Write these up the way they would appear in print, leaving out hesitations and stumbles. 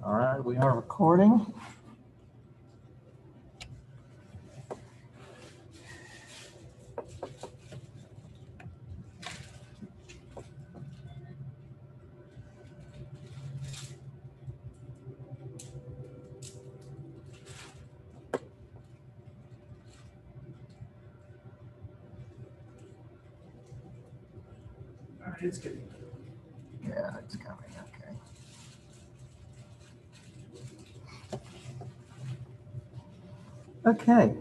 All right, we are recording. All right, it's getting. Yeah, it's coming, okay. Okay,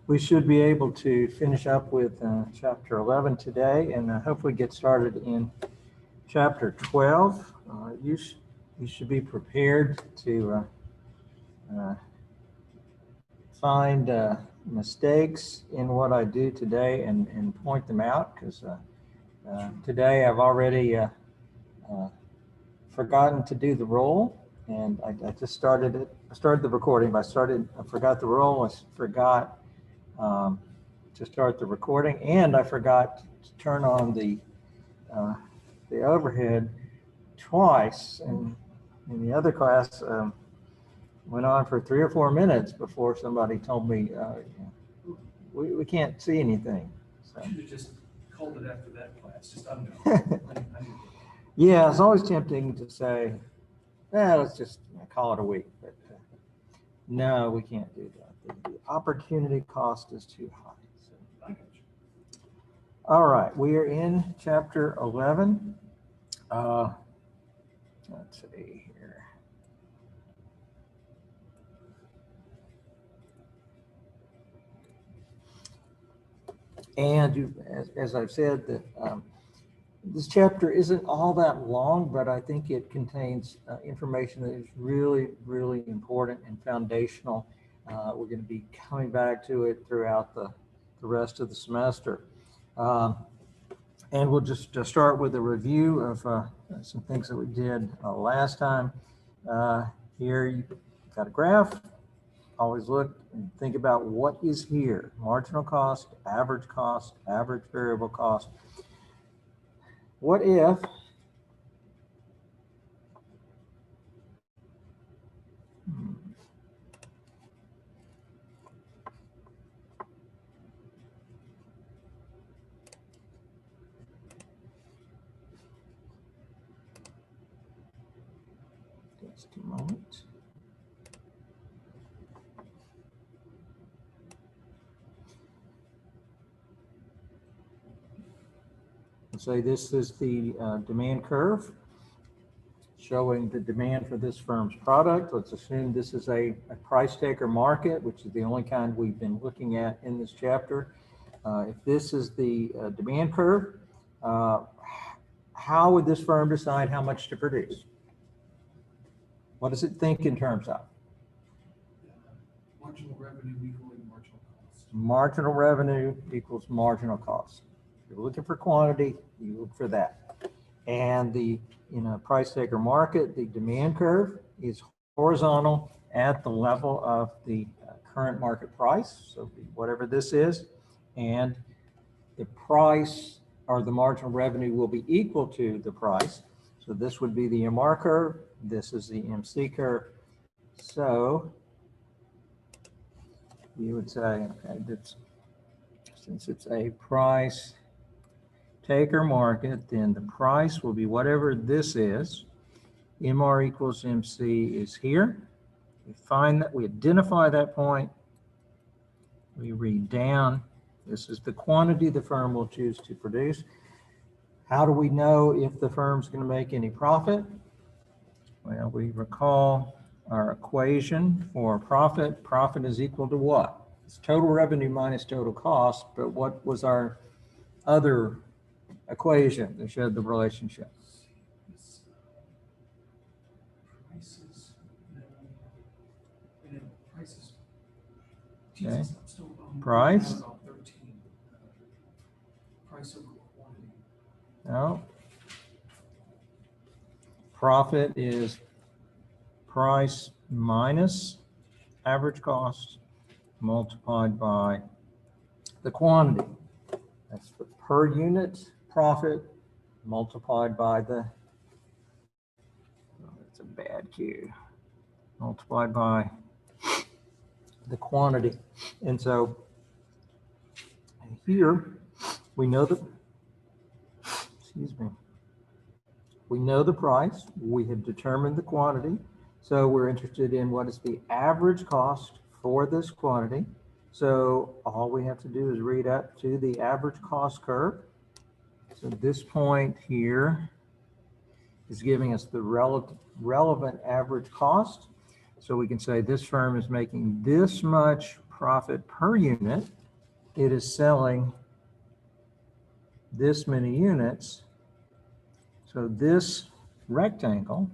we should be able to finish up with chapter 11 today and hopefully get started in chapter 12. You should be prepared to find mistakes in what I do today and point them out, because today I've already forgotten to do the roll, and I just started it. I started the recording, but I forgot the roll. I forgot to start the recording, and I forgot to turn on the overhead twice. And in the other class, went on for 3 or 4 minutes before somebody told me we can't see anything. So. You should have just called it after that class. Just unknown. Yeah, it's always tempting to say, let's just call it a week. But no, we can't do that. The opportunity cost is too high. So. I got you. All right, we are in chapter 11. Let's see here. And as I've said, that this chapter isn't all that long, but I think it contains information that is really, really important and foundational. We're going to be coming back to it throughout the rest of the semester. And we'll just start with a review of some things that we did last time. Here you've got a graph. Always look and think about what is here: marginal cost, average variable cost. What if just a moment. Say this is the demand curve showing the demand for this firm's product. Let's assume this is a price taker market, which is the only kind we've been looking at in this chapter. If this is the demand curve, how would this firm decide how much to produce? What does it think in terms of? Marginal revenue equaling marginal cost. Marginal revenue equals marginal cost. If you're looking for quantity, you look for that. And in a price taker market, the demand curve is horizontal at the level of the current market price, so whatever this is, and the price or the marginal revenue will be equal to the price. So this would be the MR curve, this is the MC curve. So you would say, okay, since it's a price taker market, then the price will be whatever this is. MR equals MC is here. We find that, we identify that point. We read down. This is the quantity the firm will choose to produce. How do we know if the firm's going to make any profit? Well, we recall our equation for profit. Profit is equal to what? It's total revenue minus total cost, but what was our other equation that showed the relationship? Prices. Prices. Okay. Jesus, I'm still Price. About 13. Price over quantity. No. Profit is price minus average cost multiplied by the quantity. That's the per unit profit multiplied by the, oh, that's a bad cue, multiplied by the quantity. And so here we know that, excuse me, we know the price, we have determined the quantity. So we're interested in what is the average cost for this quantity. So all we have to do is read up to the average cost curve. So this point here is giving us the relevant average cost. So we can say this firm is making this much profit per unit. It is selling this many units. So this rectangle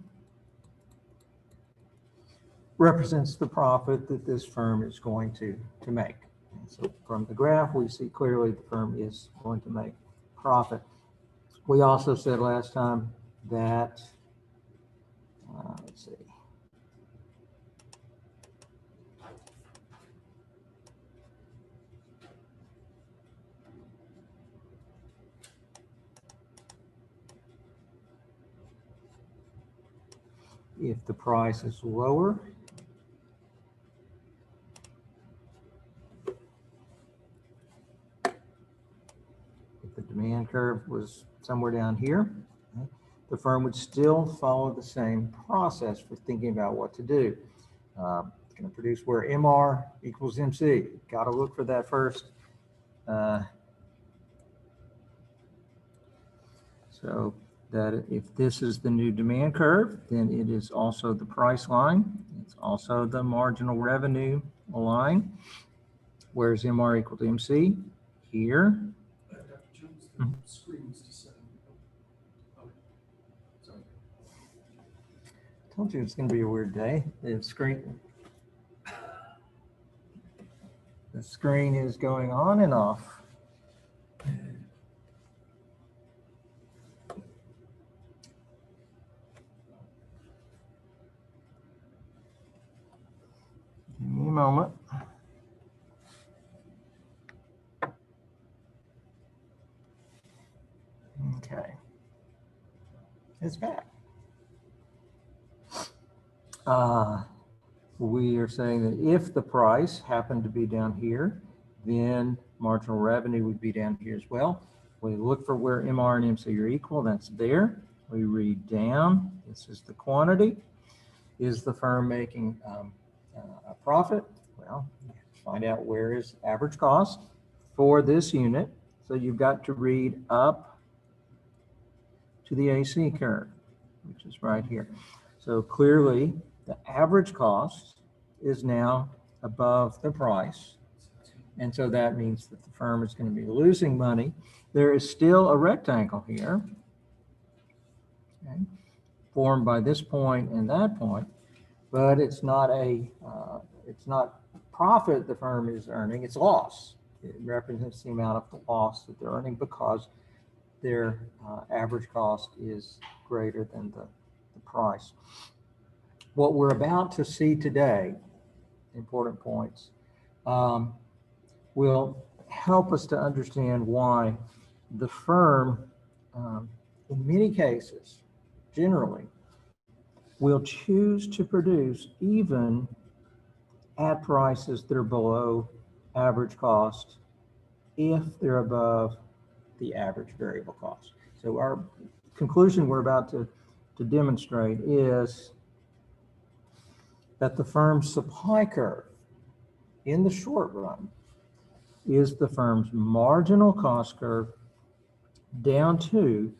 represents the profit that this firm is going to make. And so from the graph, we see clearly the firm is going to make profit. We also said last time that, let's see. If the price is lower, if the demand curve was somewhere down here, okay, the firm would still follow the same process for thinking about what to do. It's going to produce where MR equals MC. Got to look for that first. So that if this is the new demand curve, then it is also the price line. It's also the marginal revenue line. Where's MR equal to MC? Here. Dr. Jones, the screen was just setting. Oh, sorry. I told you it's going to be a weird day. The screen is going on and off. Give me a moment. Okay. It's back. We are saying that if the price happened to be down here, then marginal revenue would be down here as well. We look for where MR and MC are equal. That's there. We read down. This is the quantity. Is the firm making a profit? Well, find out where is average cost for this unit. So you've got to read up to the AC curve, which is right here. So clearly the average cost is now above the price. And so that means that the firm is going to be losing money. There is still a rectangle here, okay, formed by this point and that point, but it's not profit the firm is earning, it's loss. It represents the amount of the loss that they're earning because their average cost is greater than the price. What we're about to see today, important points, will help us to understand why the firm, in many cases, generally, will choose to produce even at prices that are below average cost if they're above the average variable cost. So our conclusion we're about to demonstrate is that the firm's supply curve in the short run is the firm's marginal cost curve down to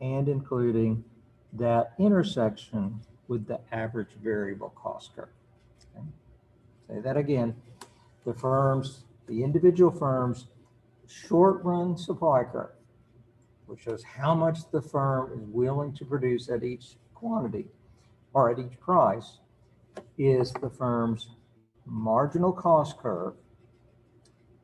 and including that intersection with the average variable cost curve. Okay. Say that again. The individual firm's short run supply curve, which shows how much the firm is willing to produce at each quantity or at each price, is the firm's marginal cost curve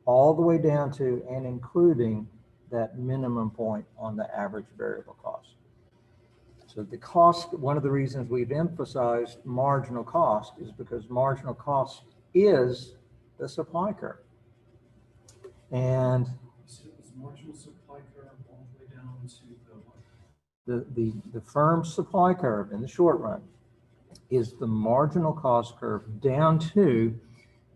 all the way down to and including that minimum point on the average variable cost. So the cost, one of the reasons we've emphasized marginal cost is because marginal cost is the supply curve. And You said it was marginal supply curve all the way down to the what? The firm's supply curve in the short run is the marginal cost curve down to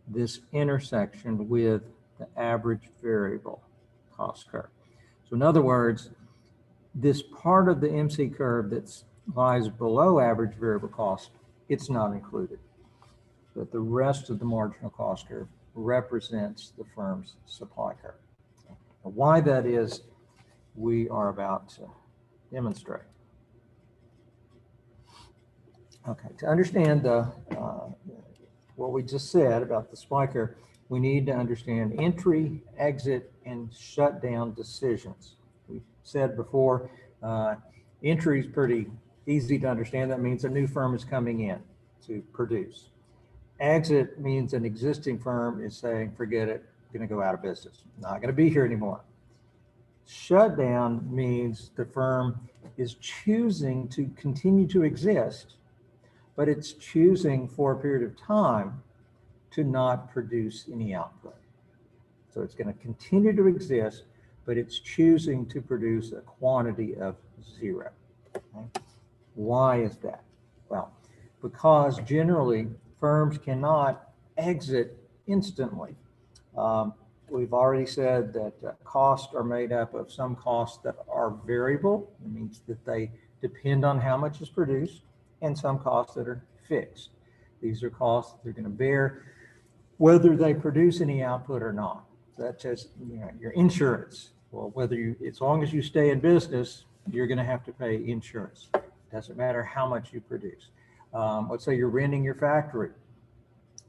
this intersection with the average variable cost curve. So in other words, this part of the MC curve that lies below average variable cost, it's not included. But the rest of the marginal cost curve represents the firm's supply curve. Now, why that is, we are about to demonstrate. Okay, to understand what we just said about the supply curve, we need to understand entry, exit, and shutdown decisions. We said before, entry is pretty easy to understand. That means a new firm is coming in to produce. Exit means an existing firm is saying, forget it, going to go out of business, not going to be here anymore. Shutdown means the firm is choosing to continue to exist, but it's choosing for a period of time to not produce any output. So it's going to continue to exist, but it's choosing to produce a quantity of 0. Okay? Why is that? Well, because generally firms cannot exit instantly. We've already said that costs are made up of some costs that are variable. It means that they depend on how much is produced, and some costs that are fixed. These are costs that they're going to bear whether they produce any output or not. Such as, you know, your insurance. Well, as long as you stay in business, you're going to have to pay insurance. Doesn't matter how much you produce. Let's say you're renting your factory.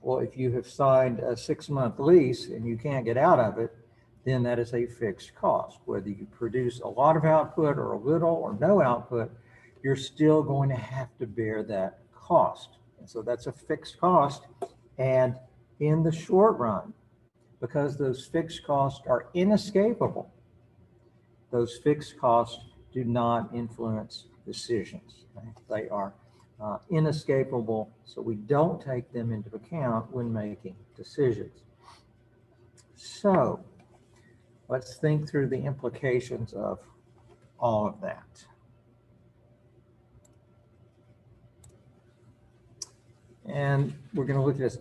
Well, if you have signed a 6-month lease and you can't get out of it, then that is a fixed cost. Whether you produce a lot of output or a little or no output, you're still going to have to bear that cost. And so that's a fixed cost. And in the short run, because those fixed costs are inescapable, those fixed costs do not influence decisions. Okay? They are inescapable, so we don't take them into account when making decisions. So let's think through the implications of all of that. And we're going to look at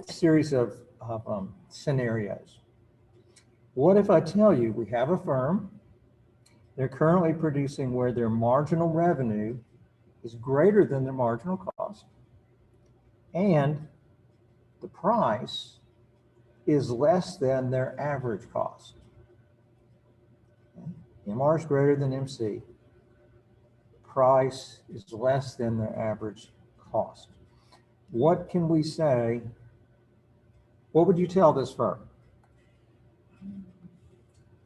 a series of scenarios. What if I tell you we have a firm, they're currently producing where their marginal revenue is greater than their marginal cost, and the price is less than their average cost. MR is greater than MC. Price is less than their average cost. What can we say? What would you tell this firm?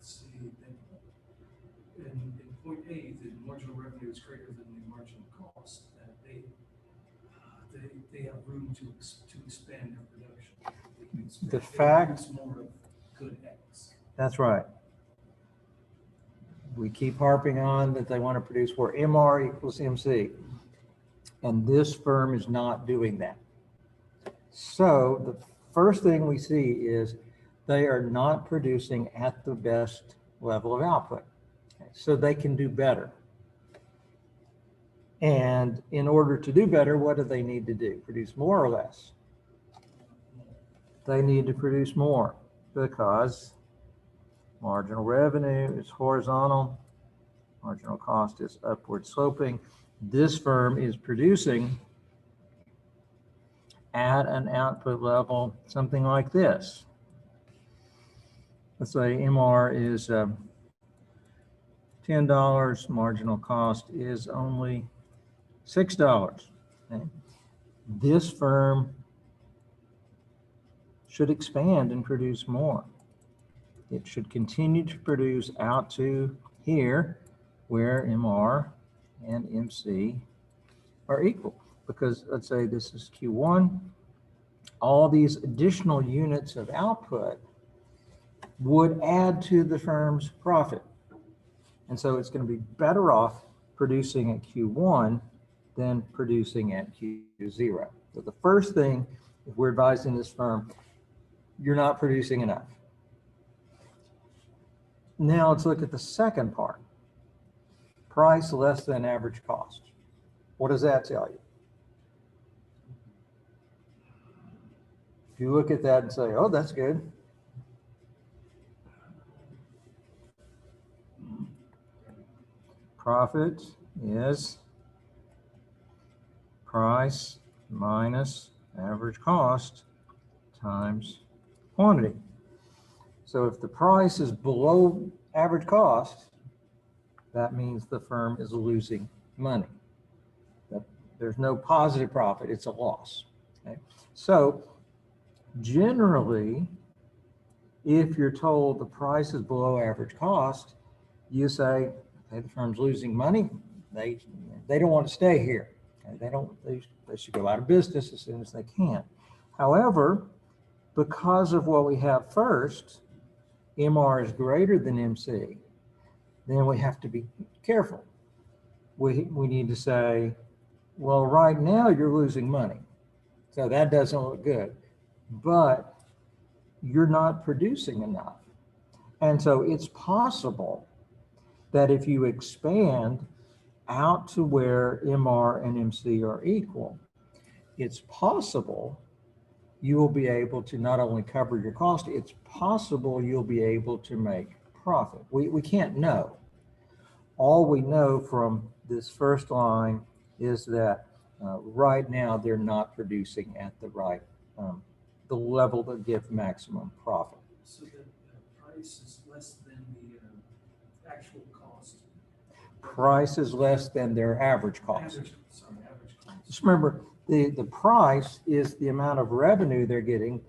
See, in point A, the marginal revenue is greater than the marginal cost. That they have room to expand their production. The fact, it's more of good X. That's right. We keep harping on that they want to produce where MR equals MC. And this firm is not doing that. So the first thing we see is they are not producing at the best level of output. Okay, so they can do better. And in order to do better, what do they need to do? Produce more or less? They need to produce more because marginal revenue is horizontal, marginal cost is upward sloping. This firm is producing at an output level, something like this. Let's say MR is $10, marginal cost is only $6. Okay? This firm should expand and produce more. It should continue to produce out to here where MR and MC are equal. Because let's say this is Q1, all these additional units of output would add to the firm's profit. And so it's going to be better off producing at Q1 than producing at Q0. So the first thing, if we're advising this firm, you're not producing enough. Now let's look at the second part. Price less than average cost. What does that tell you? If you look at that and say, oh, that's good. Profit is price minus average cost times quantity. So if the price is below average cost, that means the firm is losing money. There's no positive profit, it's a loss. Okay? So generally, if you're told the price is below average cost, you say, okay, the firm's losing money. They don't want to stay here. Okay? They should go out of business as soon as they can. However, because of what we have first, MR is greater than MC, then we have to be careful. We need to say, well, right now you're losing money. So that doesn't look good, but you're not producing enough. And so it's possible that if you expand out to where MR and MC are equal, it's possible you will be able to not only cover your cost, it's possible you'll be able to make profit. We can't know. All we know from this first line is that right now they're not producing at the right, the level that gives maximum profit. So the price is less than the actual cost. Price is less than their average cost. Average cost. Just remember, the price is the amount of revenue they're getting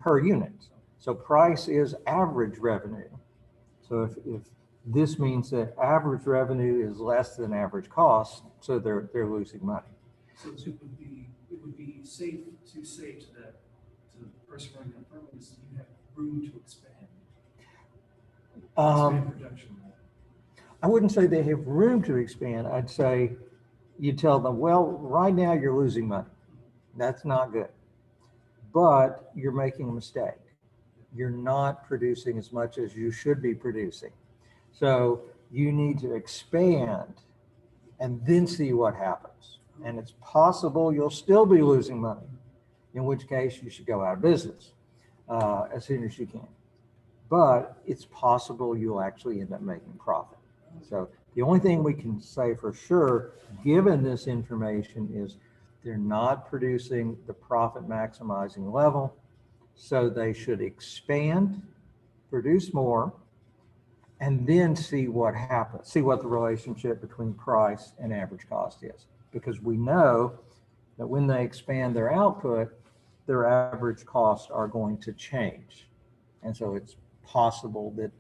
per unit. So price is average revenue. So if this means that average revenue is less than average cost, so they're losing money. So it would be safe to say to the person running that firm is you have room to expand. Expand production. I wouldn't say they have room to expand. I'd say you tell them, well, right now you're losing money. That's not good. But you're making a mistake. You're not producing as much as you should be producing. So you need to expand and then see what happens. And it's possible you'll still be losing money, in which case you should go out of business as soon as you can. But it's possible you'll actually end up making profit. So the only thing we can say for sure, given this information, is they're not producing the profit maximizing level. So they should expand, produce more, and then see what happens, see what the relationship between price and average cost is. Because we know that when they expand their output, their average costs are going to change. And so it's possible that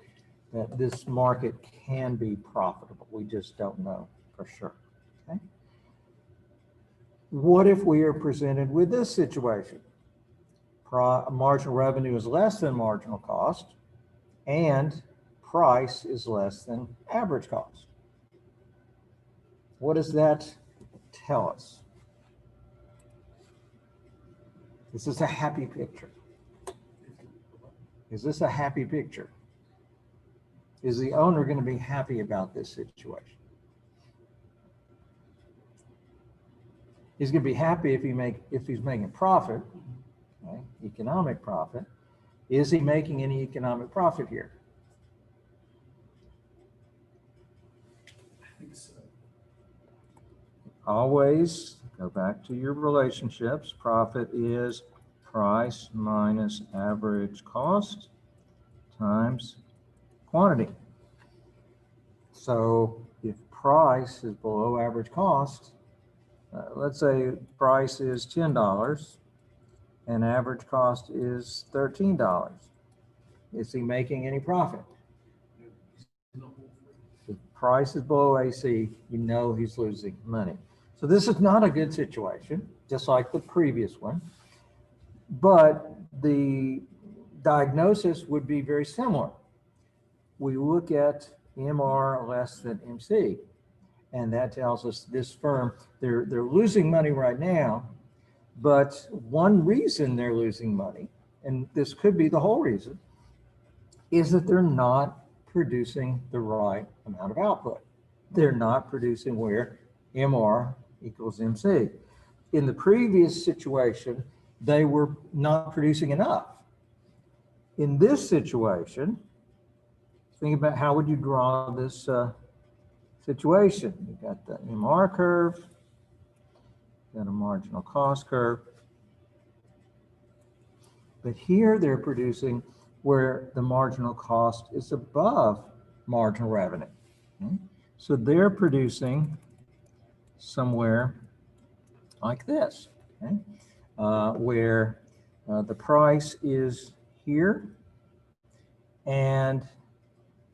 this market can be profitable. We just don't know for sure. Okay? What if we are presented with this situation? Marginal revenue is less than marginal cost, and price is less than average cost. What does that tell us? This is a happy picture. Is this a happy picture? Is the owner going to be happy about this situation? He's going to be happy if he's making profit, okay? Economic profit. Is he making any economic profit here? I think so. Always go back to your relationships. Profit is price minus average cost times quantity. So if price is below average cost, let's say price is $10 and average cost is $13. Is he making any profit? If price is below AC, you know he's losing money. So this is not a good situation, just like the previous one. But the diagnosis would be very similar. We look at MR less than MC, and that tells us this firm, they're losing money right now, but one reason they're losing money, and this could be the whole reason, is that they're not producing the right amount of output. they're not producing where MR equals MC. In the previous situation, they were not producing enough. In this situation, think about how would you draw this situation. You've got the MR curve, got a marginal cost curve. But here they're producing where the marginal cost is above marginal revenue. Okay? So they're producing somewhere like this, okay? Where the price is here and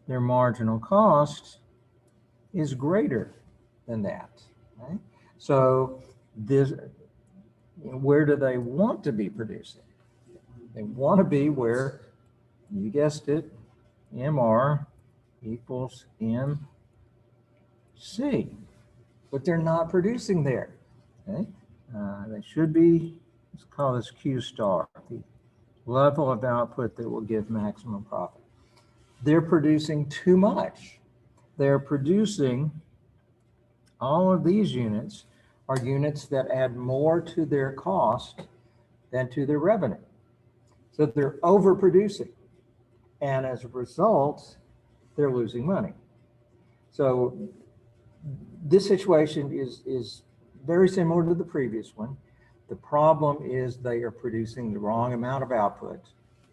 their marginal cost is greater than that. Okay? So this, where do they want to be producing? They want to be where, you guessed it, MR equals MC, but they're not producing there. Okay? They should be, let's call this Q star, the level of output that will give maximum profit. They're producing too much. They're producing, all of these units are units that add more to their cost than to their revenue. So they're overproducing. And as a result, they're losing money. So this situation is very similar to the previous one. The problem is they are producing the wrong amount of output.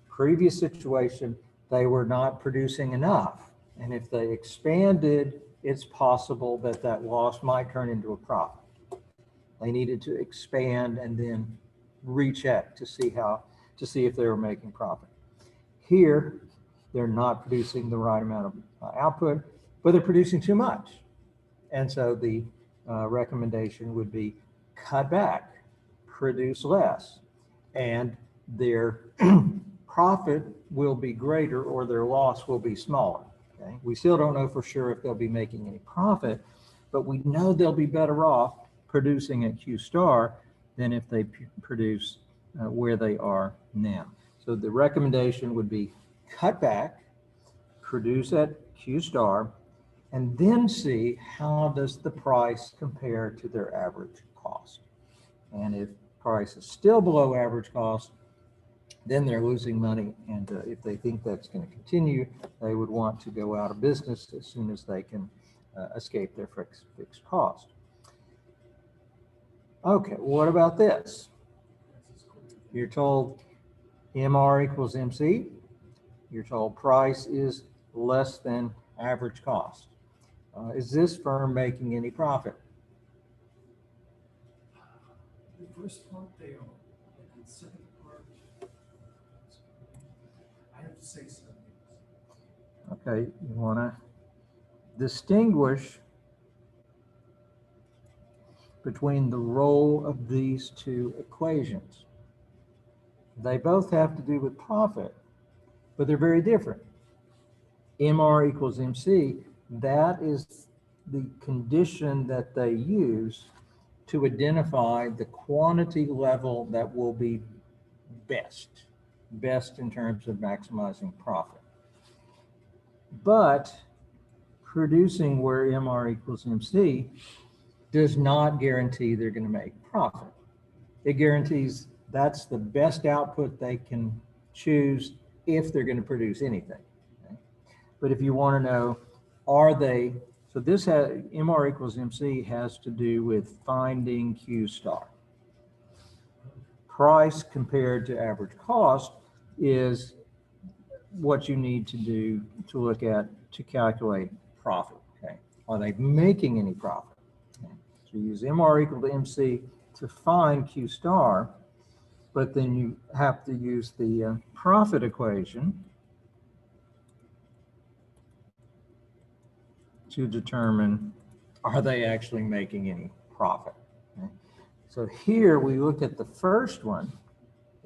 Previous situation, they were not producing enough. And if they expanded, it's possible that that loss might turn into a profit. They needed to expand and then recheck to see if they were making profit. Here, they're not producing the right amount of output, but they're producing too much. And so the recommendation would be cut back, produce less, and their profit will be greater or their loss will be smaller. Okay? We still don't know for sure if they'll be making any profit, but we know they'll be better off producing at Q star than if they produce where they are now. So the recommendation would be cut back, produce at Q star, and then see how does the price compare to their average cost. And if price is still below average cost, then they're losing money. And if they think that's going to continue, they would want to go out of business as soon as they can escape their fixed cost. Okay, what about this? You're told MR equals MC. You're told price is less than average cost. Is this firm making any profit? The first part they are, and the second part, I have to say something. Okay, you want to distinguish between the role of these two equations. They both have to do with profit, but they're very different. MR equals MC, that is the condition that they use to identify the quantity level that will be best in terms of maximizing profit. But producing where MR equals MC does not guarantee they're going to make profit. It guarantees that's the best output they can choose if they're going to produce anything. Okay? But if you want to know, are they, so this has, MR equals MC has to do with finding Q star. Price compared to average cost is what you need to do to look at to calculate profit. Okay, are they making any profit? Okay. So you use MR equal to MC to find Q star, but then you have to use the profit equation to determine, are they actually making any profit? Okay. So here we look at the first one,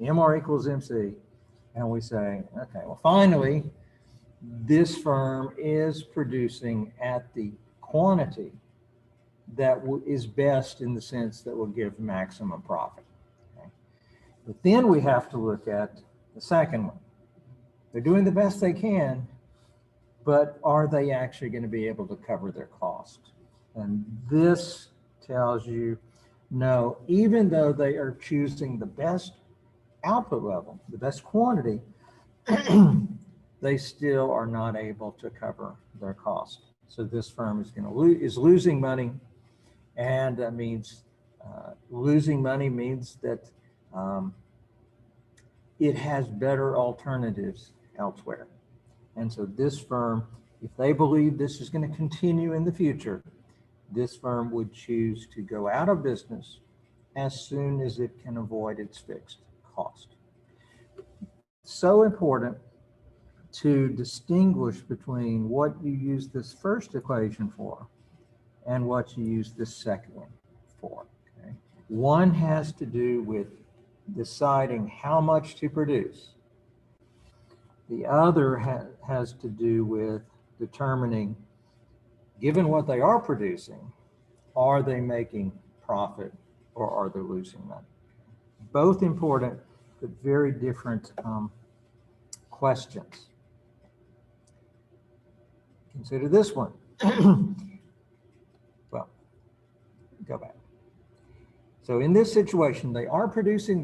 MR equals MC, and we say, okay, well, finally, this firm is producing at the quantity that is best in the sense that will give maximum profit. Okay. But then we have to look at the second one. They're doing the best they can, but are they actually going to be able to cover their cost? And this tells you no, even though they are choosing the best output level, the best quantity, they still are not able to cover their cost. So this firm is going to is losing money, and that means losing money means that it has better alternatives elsewhere. And so this firm, if they believe this is going to continue in the future, this firm would choose to go out of business as soon as it can avoid its fixed cost. So important to distinguish between what you use this first equation for and what you use this second one for. Okay? One has to do with deciding how much to produce. The other has to do with determining, given what they are producing, are they making profit or are they losing money? Both important, but very different questions. Consider this one. Well, go back. So in this situation, they are producing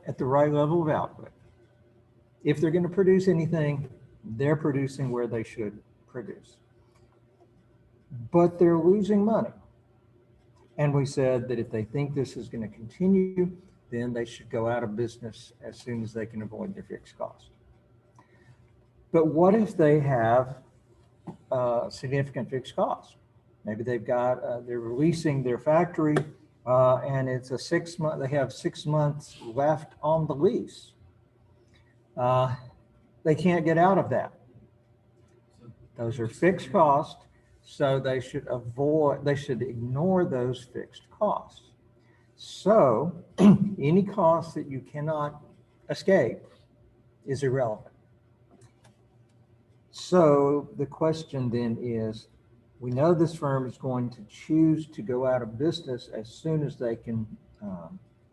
at the right level of output. If they're going to produce anything, they're producing where they should produce. But they're losing money. And we said that if they think this is going to continue, then they should go out of business as soon as they can avoid their fixed cost. But what if they have significant fixed costs? Maybe they've got, they're releasing their factory and it's a 6 month, they have 6 months left on the lease. They can't get out of that. Those are fixed costs, so they should ignore those fixed costs. So any cost that you cannot escape is irrelevant. So the question then is, we know this firm is going to choose to go out of business as soon as they can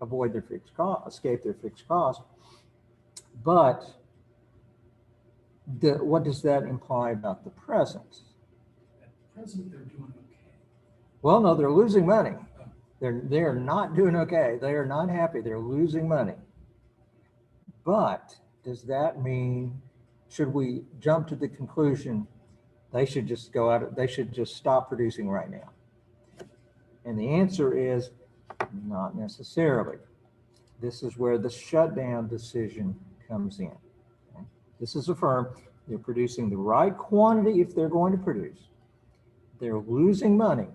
avoid their fixed cost, escape their fixed cost. But what does that imply about the present? At present, they're doing okay. Well, no, they're losing money. They're not doing okay. They are not happy. They're losing money. But does that mean, should we jump to the conclusion they should just go out, they should just stop producing right now? And the answer is not necessarily. This is where the shutdown decision comes in. Okay? This is a firm, they're producing the right quantity if they're going to produce. They're losing money.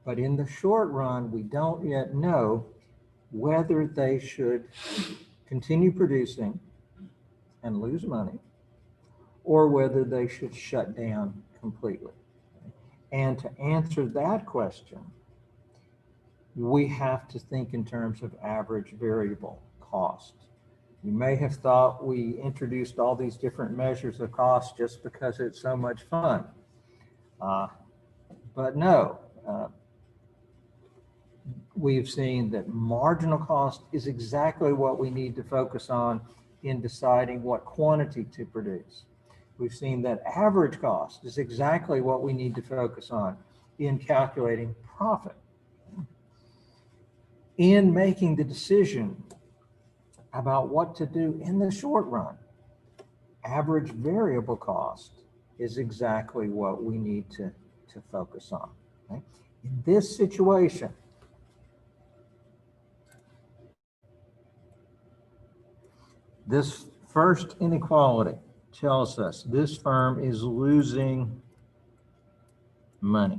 But in the short run, we don't yet know whether they should continue producing and lose money, or whether they should shut down completely. And to answer that question, we have to think in terms of average variable cost. You may have thought we introduced all these different measures of cost just because it's so much fun. But no, we've seen that marginal cost is exactly what we need to focus on in deciding what quantity to produce. We've seen that average cost is exactly what we need to focus on in calculating profit. In making the decision about what to do in the short run, average variable cost is exactly what we need to focus on. Okay? In this situation, this first inequality tells us this firm is losing money.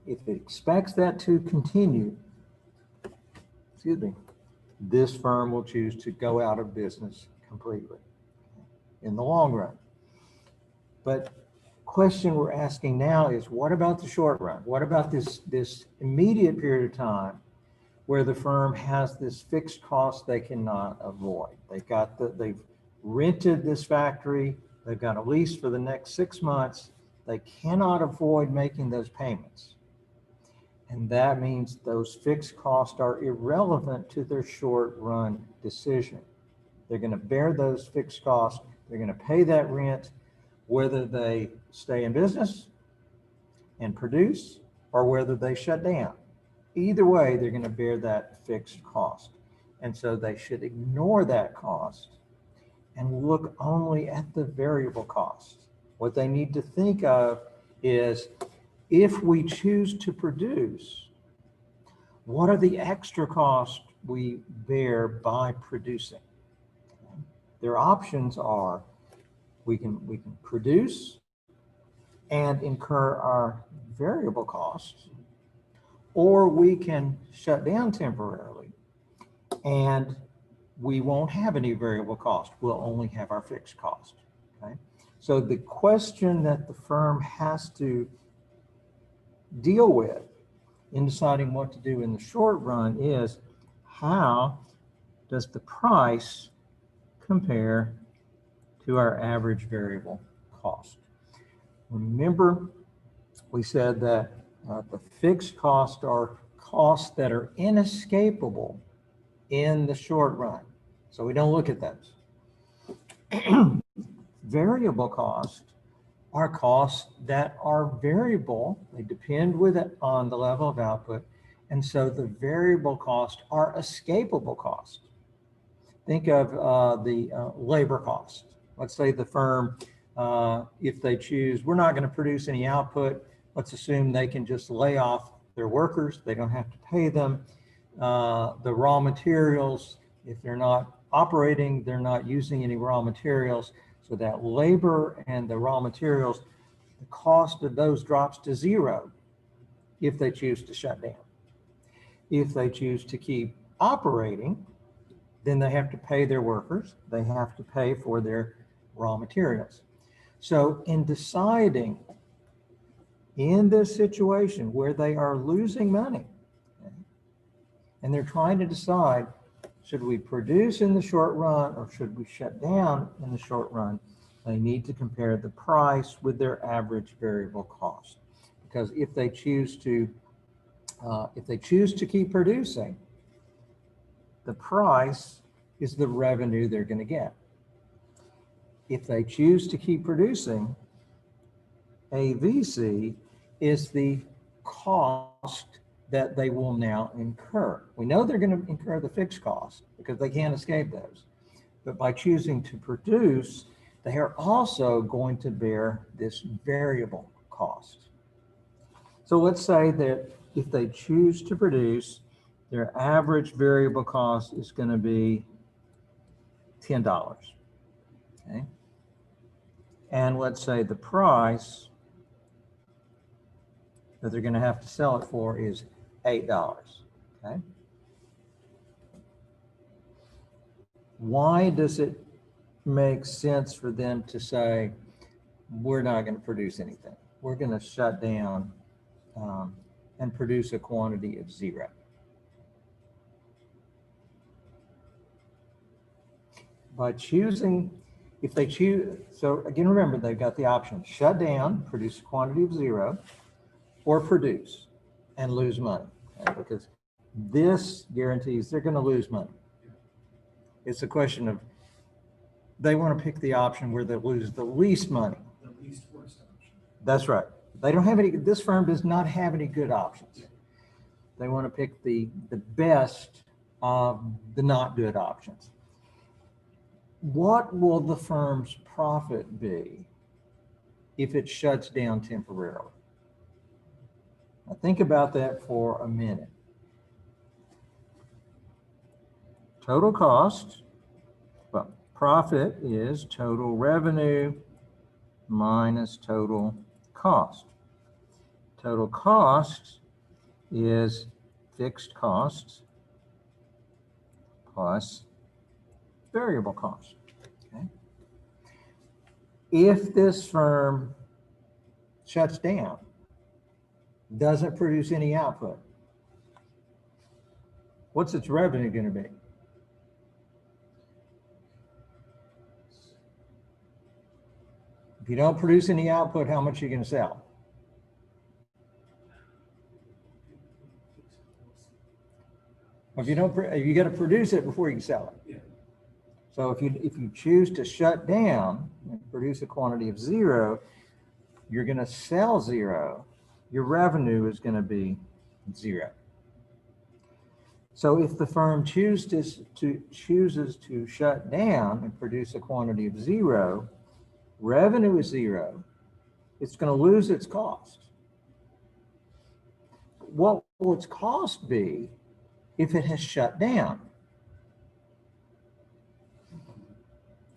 If it expects that to continue, this firm will choose to go out of business completely in the long run. But question we're asking now is, what about the short run? What about this immediate period of time where the firm has this fixed cost they cannot avoid? They've rented this factory, they've got a lease for the next 6 months, they cannot avoid making those payments. And that means those fixed costs are irrelevant to their short run decision. They're going to bear those fixed costs. They're going to pay that rent, whether they stay in business and produce or whether they shut down. Either way, they're going to bear that fixed cost. And so they should ignore that cost and look only at the variable cost. What they need to think of is, if we choose to produce, what are the extra costs we bear by producing? Their options are, we can produce and incur our variable costs, or we can shut down temporarily and we won't have any variable cost. We'll only have our fixed cost. Okay? So the question that the firm has to deal with in deciding what to do in the short run is, how does the price compare to our average variable cost? Remember, we said that the fixed costs are costs that are inescapable in the short run. So we don't look at those. Variable costs are costs that are variable. They depend on the level of output. And so the variable costs are escapable costs. Think of the labor cost. Let's say the firm, if they choose, we're not going to produce any output. Let's assume they can just lay off their workers. They don't have to pay them. The raw materials, if they're not operating, they're not using any raw materials. So that labor and the raw materials, the cost of those drops to zero if they choose to shut down. If they choose to keep operating, then they have to pay their workers. They have to pay for their raw materials. So in deciding in this situation where they are losing money, okay, and they're trying to decide, should we produce in the short run or should we shut down in the short run? They need to compare the price with their average variable cost. Because if they choose to keep producing, the price is the revenue they're going to get. If they choose to keep producing, AVC is the cost that they will now incur. We know they're going to incur the fixed cost because they can't escape those. But by choosing to produce, they are also going to bear this variable cost. So let's say that if they choose to produce, their average variable cost is going to be $10. Okay? And let's say the price that they're going to have to sell it for is $8. Okay? Why does it make sense for them to say, we're not going to produce anything? We're going to shut down and produce a quantity of zero. By choosing, if they choose, so again, remember, they've got the option, shut down, produce a quantity of zero, or produce and lose money, okay? Because this guarantees they're going to lose money. It's a question of, they want to pick the option where they lose the least money. The least worst option. That's right. They don't have any, this firm does not have any good options. They want to pick the best of the not good options. What will the firm's profit be if it shuts down temporarily? Now think about that for a minute. Total cost, well, profit is total revenue minus total cost. Total cost is fixed costs plus variable cost. Okay? If this firm shuts down, doesn't produce any output, what's its revenue going to be? If you don't produce any output, how much are you going to sell? If you don't, you got to produce it before you can sell it. Yeah. So if you choose to shut down and produce a quantity of 0, you're going to sell 0. Your revenue is going to be 0. So if the firm chooses to shut down and produce a quantity of 0, revenue is 0, it's going to lose its cost. What will its cost be if it has shut down?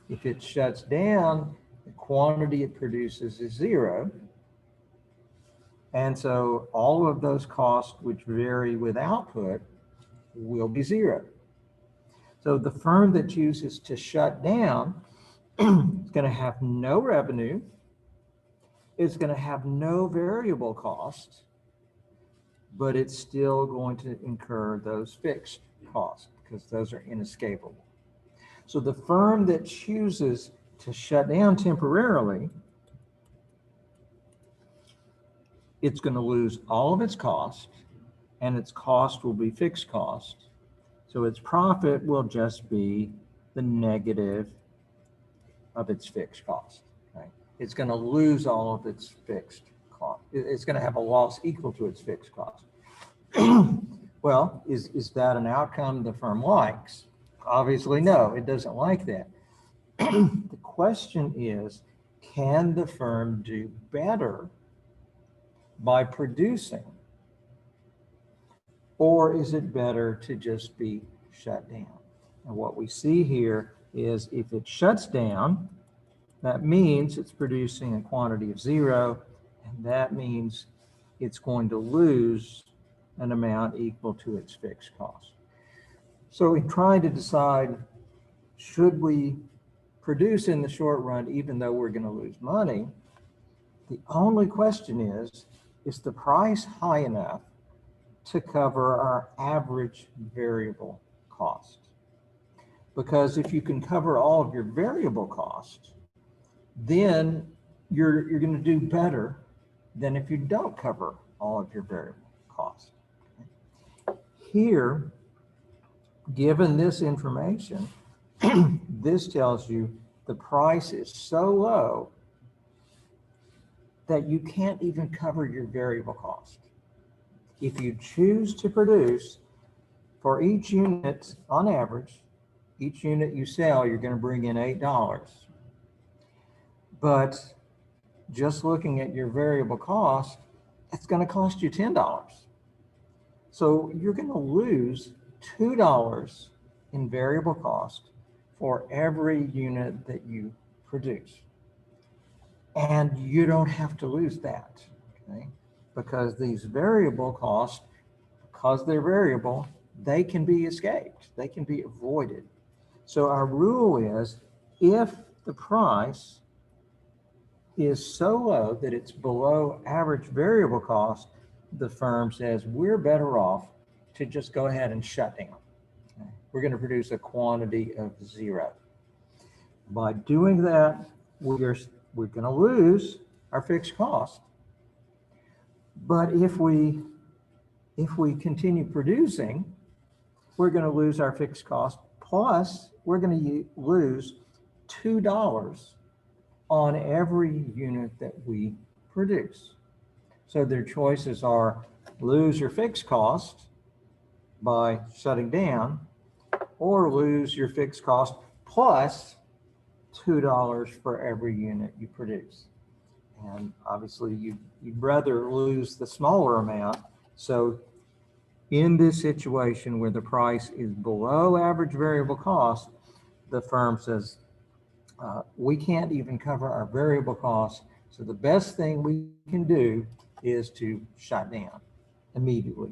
If it shuts down, the quantity it produces is 0. And so all of those costs which vary with output will be 0. So the firm that chooses to shut down is going to have no revenue. It's going to have no variable costs, but it's still going to incur those fixed costs because those are inescapable. So the firm that chooses to shut down temporarily, it's going to lose all of its costs, and its cost will be fixed cost. So its profit will just be the negative of its fixed cost. Okay? It's going to lose all of its fixed cost. It's going to have a loss equal to its fixed cost. Well, is that an outcome the firm likes? Obviously, no, it doesn't like that. The question is, can the firm do better by producing? Or is it better to just be shut down? And what we see here is if it shuts down, that means it's producing a quantity of 0, and that means it's going to lose an amount equal to its fixed cost. So in trying to decide, should we produce in the short run even though we're going to lose money, the only question is the price high enough to cover our average variable cost? Because if you can cover all of your variable costs, then you're going to do better than if you don't cover all of your variable costs. Here, given this information, this tells you the price is so low that you can't even cover your variable cost. If you choose to produce for each unit, on average, each unit you sell, you're going to bring in $8. But just looking at your variable cost, it's going to cost you $10. So you're going to lose $2 in variable cost for every unit that you produce. And you don't have to lose that, okay? Because these variable costs, because they're variable, they can be escaped. They can be avoided. So our rule is, if the price is so low that it's below average variable cost, the firm says we're better off to just go ahead and shut down. Okay? We're going to produce a quantity of 0. By doing that, we're going to lose our fixed cost. But if we continue producing, we're going to lose our fixed cost, plus we're going to lose $2 on every unit that we produce. So their choices are lose your fixed cost by shutting down, or lose your fixed cost plus $2 for every unit you produce. And obviously you'd rather lose the smaller amount. So in this situation where the price is below average variable cost, the firm says, we can't even cover our variable costs. So the best thing we can do is to shut down immediately.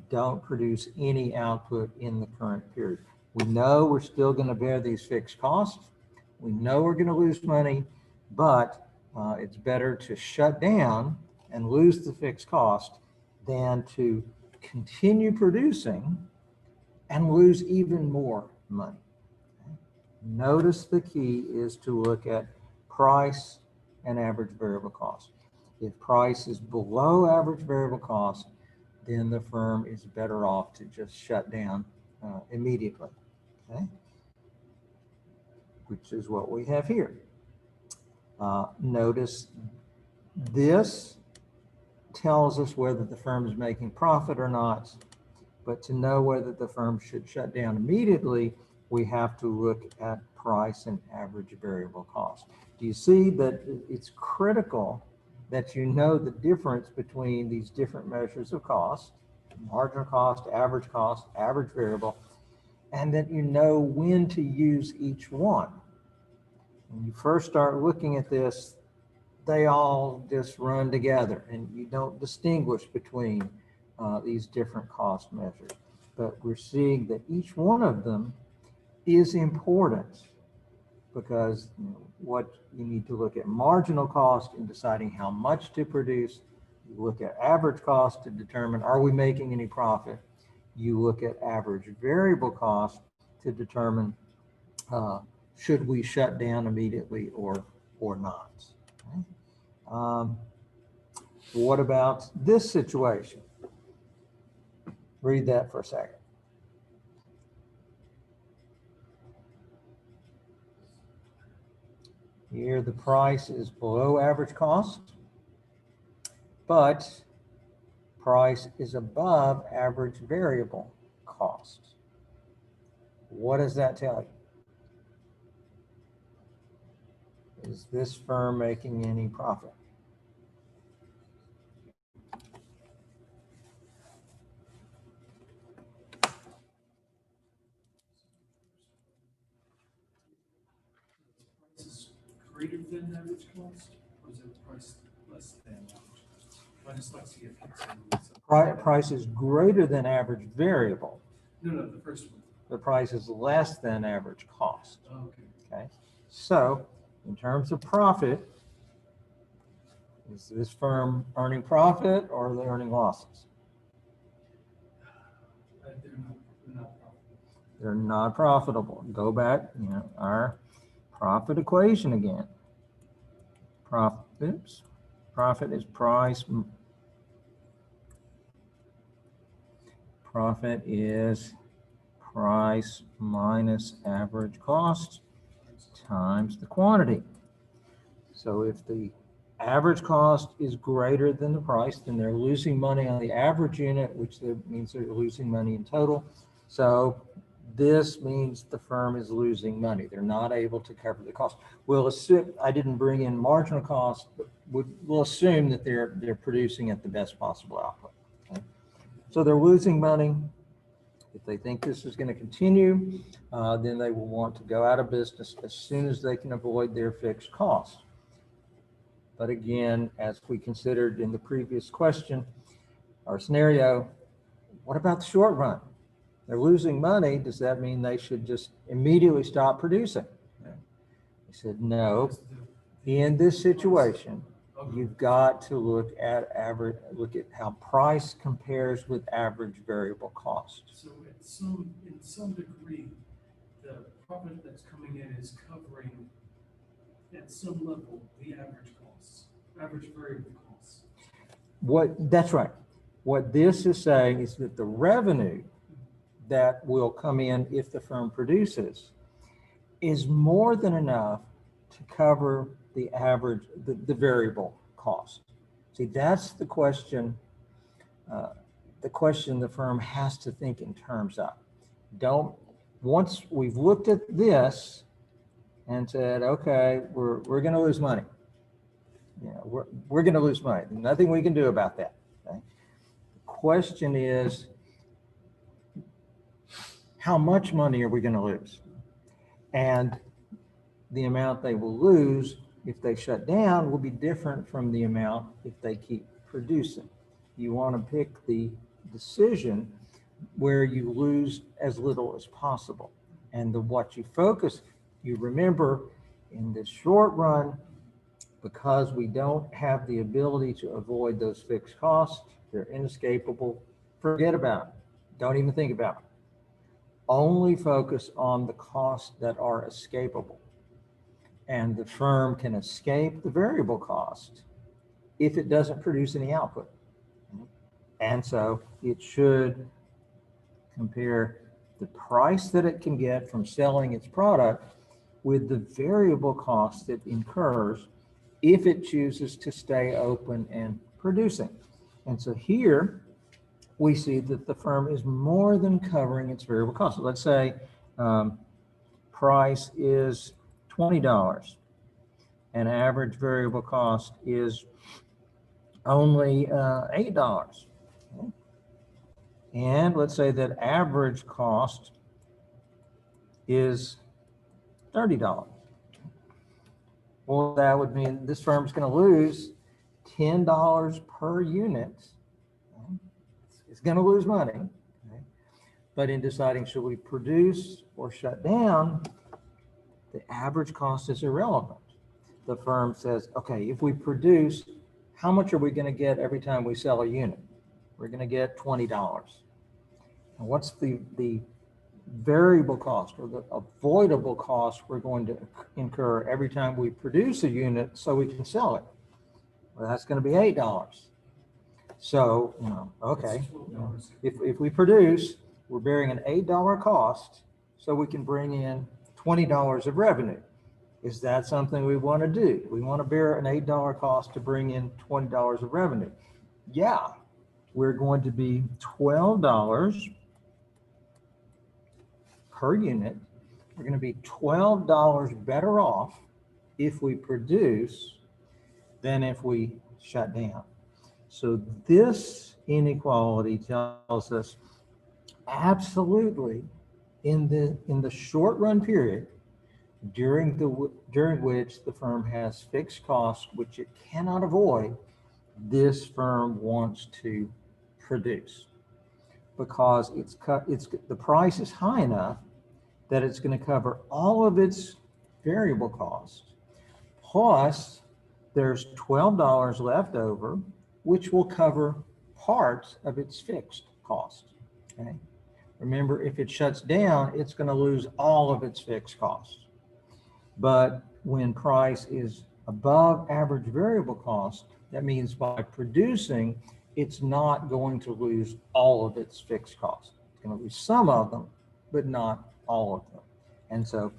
Don't produce any output in the current period. We know we're still going to bear these fixed costs. We know we're going to lose money, but it's better to shut down and lose the fixed cost than to continue producing and lose even more money. Notice the key is to look at price and average variable cost. If price is below average variable cost, then the firm is better off to just shut down immediately. Okay? which is what we have here. Notice this tells us whether the firm is making profit or not, but to know whether the firm should shut down immediately, we have to look at price and average variable cost. Do you see that it's critical that you know the difference between these different measures of cost, marginal cost, average variable, and that you know when to use each one? When you first start looking at this, they all just run together and you don't distinguish between these different cost measures. But we're seeing that each one of them is important, because what you need to look at marginal cost in deciding how much to produce. You look at average cost to determine, are we making any profit? You look at average variable cost to determine, should we shut down immediately or not? Okay. What about this situation? Read that for a second. Here the price is below average cost, but price is above average variable cost. What does that tell you? Is this firm making any profit? Price is greater than average cost, or is it price less than average cost? I just like to get Price is greater than average variable. No, the first one. The price is less than average cost. Oh, okay. Okay. So in terms of profit, is this firm earning profit or are they earning losses? They're not profitable. They're not profitable. Go back, our profit equation again. Profit is price. Profit is price minus average cost times the quantity. So if the average cost is greater than the price, then they're losing money on the average unit, which means they're losing money in total. So this means the firm is losing money. They're not able to cover the cost. We'll assume, I didn't bring in marginal cost, but we'll assume that they're producing at the best possible output. Okay? So they're losing money. If they think this is going to continue, then they will want to go out of business as soon as they can avoid their fixed costs. But again, as we considered in the previous question or scenario, what about the short run? They're losing money. Does that mean they should just immediately stop producing? He said, no. In this situation, you've got to look at how price compares with average variable cost. So in some degree, the profit that's coming in is covering at some level the average costs, average variable costs. That's right. What this is saying is that the revenue that will come in if the firm produces is more than enough to cover the average, the variable cost. See, that's the question. The firm has to think in terms of. Once we've looked at this and said, okay, we're going to lose money. We're going to lose money. Nothing we can do about that. Okay? The question is, how much money are we going to lose? And the amount they will lose if they shut down will be different from the amount if they keep producing. You want to pick the decision where you lose as little as possible. And what you focus, you remember in the short run, because we don't have the ability to avoid those fixed costs, they're inescapable, forget about it. Don't even think about it. Only focus on the costs that are escapable. And the firm can escape the variable cost if it doesn't produce any output. And so it should compare the price that it can get from selling its product with the variable cost it incurs if it chooses to stay open and producing. And so here we see that the firm is more than covering its variable cost. So let's say price is $20 and average variable cost is only $8. Okay. And let's say that average cost is $30. Well, that would mean this firm's going to lose $10 per unit. It's going to lose money. Okay. But in deciding should we produce or shut down, the average cost is irrelevant. The firm says, okay, if we produce, how much are we going to get every time we sell a unit? We're going to get $20. And what's the variable cost or the avoidable cost we're going to incur every time we produce a unit so we can sell it? Well, that's going to be $8. So, okay, if we produce, we're bearing an $8 cost so we can bring in $20 of revenue. Is that something we want to do? We want to bear an $8 cost to bring in $20 of revenue. Yeah, we're going to be $12 per unit. We're going to be $12 better off if we produce than if we shut down. So this inequality tells us absolutely in the short run period, during which the firm has fixed costs which it cannot avoid, this firm wants to produce because the price is high enough that it's going to cover all of its variable costs, plus there's $12 left over, which will cover parts of its fixed cost. Okay. Remember, if it shuts down, it's going to lose all of its fixed costs. But when price is above average variable cost, that means by producing, it's not going to lose all of its fixed costs. It's going to lose some of them, but not all of them. And so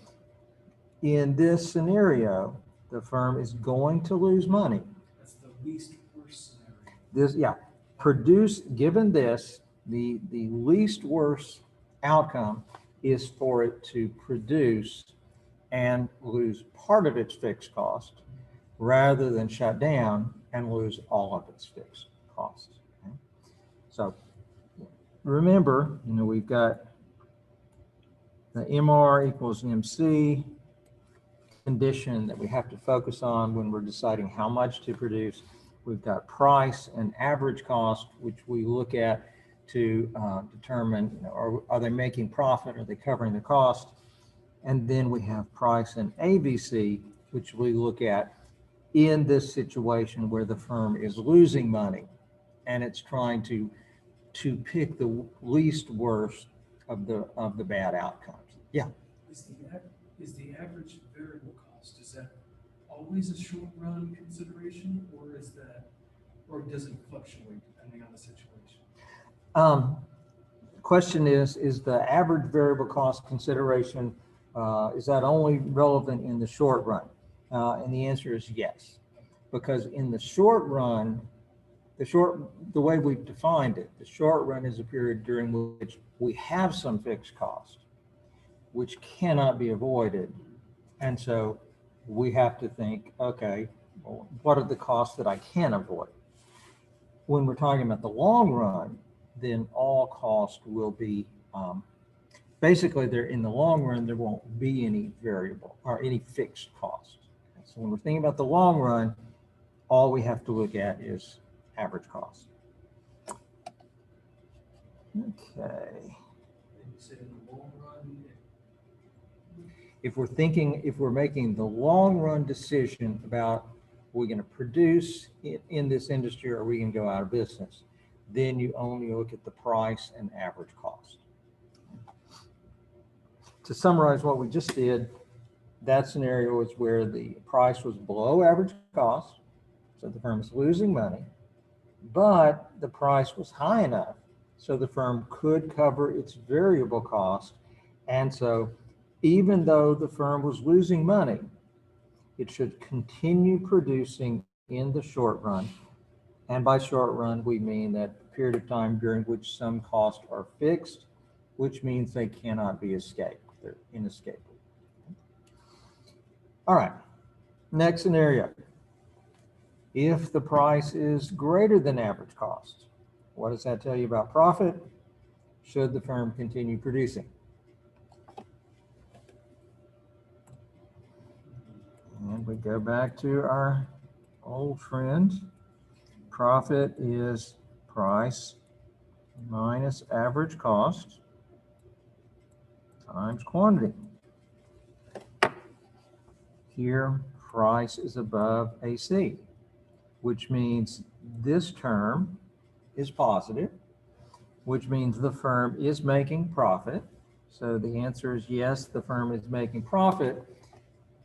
in this scenario, the firm is going to lose money. That's the least worst scenario. Given this, the least worst outcome is for it to produce and lose part of its fixed cost rather than shut down and lose all of its fixed costs. Okay? So remember, we've got the MR equals MC condition that we have to focus on when we're deciding how much to produce. We've got price and average cost, which we look at to determine, are they making profit? Are they covering the cost? And then we have price and AVC, which we look at in this situation where the firm is losing money and it's trying to pick the least worst of the bad outcomes. Yeah. Is the average variable cost, is that always a short run consideration, or does it fluctuate depending on the situation? The question is the average variable cost consideration, is that only relevant in the short run? And the answer is yes, because in the short run, the way we've defined it, the short run is a period during which we have some fixed cost, which cannot be avoided. And so we have to think, okay, well, what are the costs that I can avoid? When we're talking about the long run, then all cost will be, basically in the long run, there won't be any variable or any fixed cost. So when we're thinking about the long run, all we have to look at is average cost. Okay. If we're making the long run decision about we're going to produce in this industry or we can go out of business, then you only look at the price and average cost. To summarize what we just did, that scenario is where the price was below average cost, so the firm is losing money, but the price was high enough so the firm could cover its variable cost, and so even though the firm was losing money, it should continue producing in the short run. And by short run, we mean that period of time during which some costs are fixed, which means they cannot be escaped. They're inescapable. All right, next scenario. If the price is greater than average cost, what does that tell you about profit? Should the firm continue producing? And we go back to our old friend. Profit is price minus average cost times quantity. Here, price is above AC, which means this term is positive, which means the firm is making profit. So the answer is yes, the firm is making profit.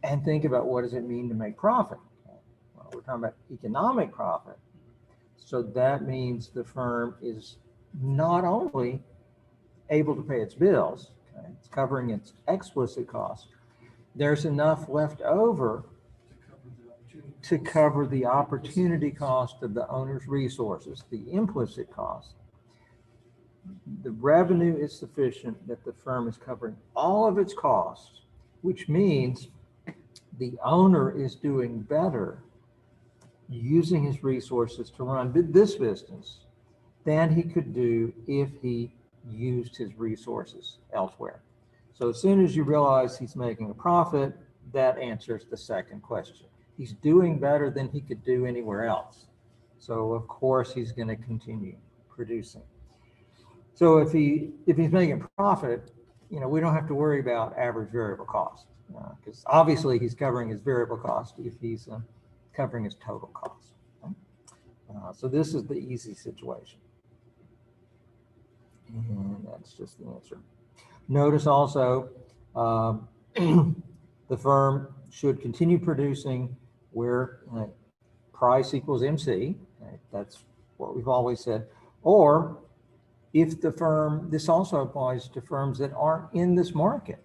And think about, what does it mean to make profit? Well, we're talking about economic profit. So that means the firm is not only able to pay its bills, okay, it's covering its explicit costs, there's enough left over to cover the opportunity cost of the owner's resources, the implicit cost. The revenue is sufficient that the firm is covering all of its costs, which means the owner is doing better using his resources to run this business than he could do if he used his resources elsewhere. So as soon as you realize he's making a profit, that answers the second question. He's doing better than he could do anywhere else. So of course he's going to continue producing. So if he's making a profit, we don't have to worry about average variable cost, because obviously he's covering his variable cost if he's covering his total cost. Okay? So this is the easy situation. And that's just the answer. Notice also the firm should continue producing where price equals MC. Okay? That's what we've always said. Or if the firm, this also applies to firms that aren't in this market.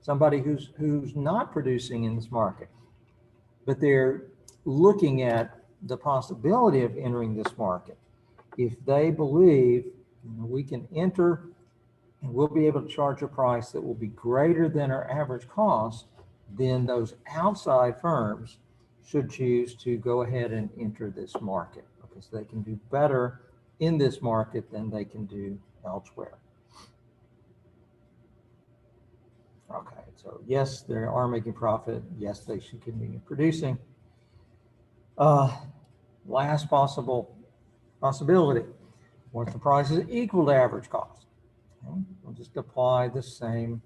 Somebody who's not producing in this market, but they're looking at the possibility of entering this market. If they believe we can enter and we'll be able to charge a price that will be greater than our average cost, then those outside firms should choose to go ahead and enter this market because they can do better in this market than they can do elsewhere. Okay, so yes, they are making profit. Yes, they should continue producing. Last possibility, what if the price is equal to average cost? Okay, we'll just apply the same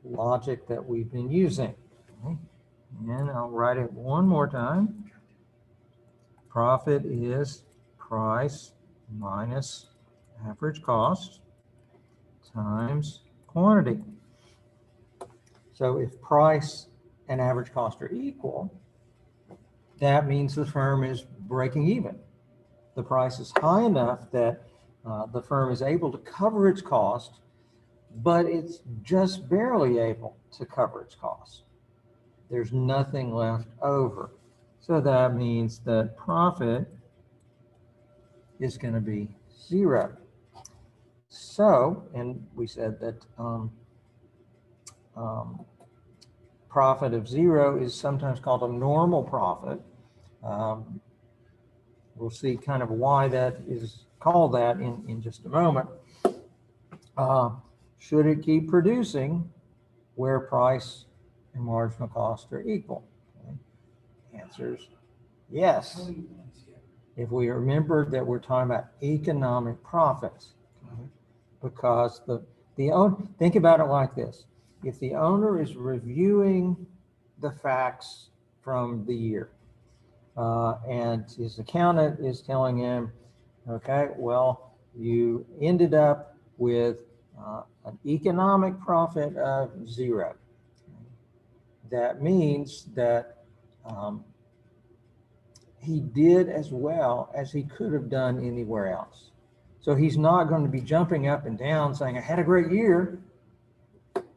logic that we've been using. Okay, and I'll write it one more time. Profit is price minus average cost times quantity. So if price and average cost are equal, that means the firm is breaking even. The price is high enough that the firm is able to cover its cost, but it's just barely able to cover its cost. There's nothing left over. So that means that profit is going to be 0. So, and we said that profit of 0 is sometimes called a normal profit. We'll see kind of why that is called that in just a moment. Should it keep producing where price and marginal cost are equal? Okay. Answers yes. If we remember that we're talking about economic profits, okay? Because think about it like this. If the owner is reviewing the facts from the year and his accountant is telling him, okay, well, you ended up with an economic profit of 0. That means that he did as well as he could have done anywhere else. So he's not going to be jumping up and down saying, I had a great year.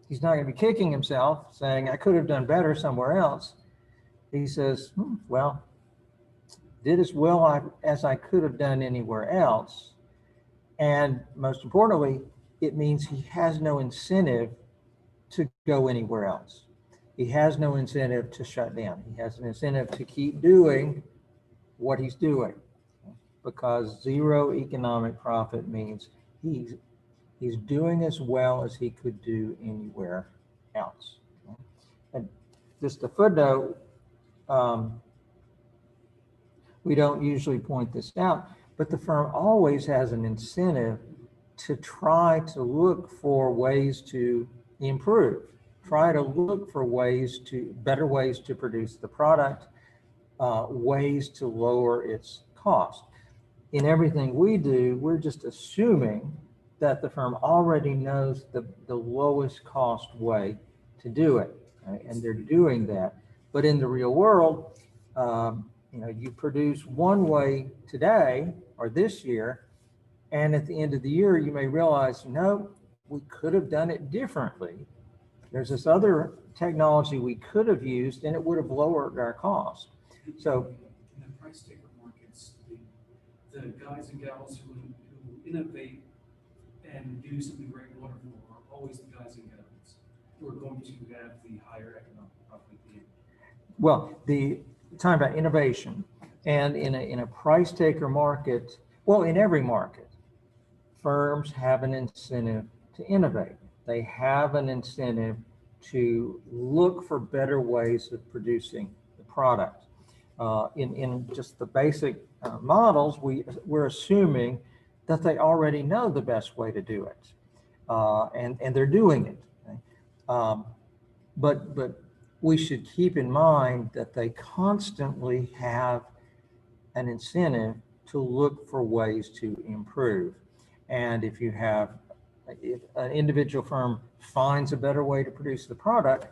He's not going to be kicking himself saying, I could have done better somewhere else. He says, well, did as well as I could have done anywhere else. And most importantly, it means he has no incentive to go anywhere else. He has no incentive to shut down. He has an incentive to keep doing what he's doing, because zero economic profit means he's doing as well as he could do anywhere else. And just a footnote, we don't usually point this out, but the firm always has an incentive to try to look for ways to improve, try to look for better ways to produce the product, ways to lower its cost. In everything we do, we're just assuming that the firm already knows the lowest cost way to do it, right? And they're doing that. But in the real world, you produce one way today or this year, and at the end of the year, you may realize, no, we could have done it differently. There's this other technology we could have used, and it would have lowered our cost. So in the price taker markets, the guys and gals who innovate and do something very wonderful are always the guys and gals who are going to have the higher economic profit at the end. Well, talking about innovation, and in a price taker market, well, in every market, firms have an incentive to innovate. They have an incentive to look for better ways of producing the product. In just the basic models, we're assuming that they already know the best way to do it, and they're doing it. Okay? But we should keep in mind that they constantly have an incentive to look for ways to improve. And if an individual firm finds a better way to produce the product,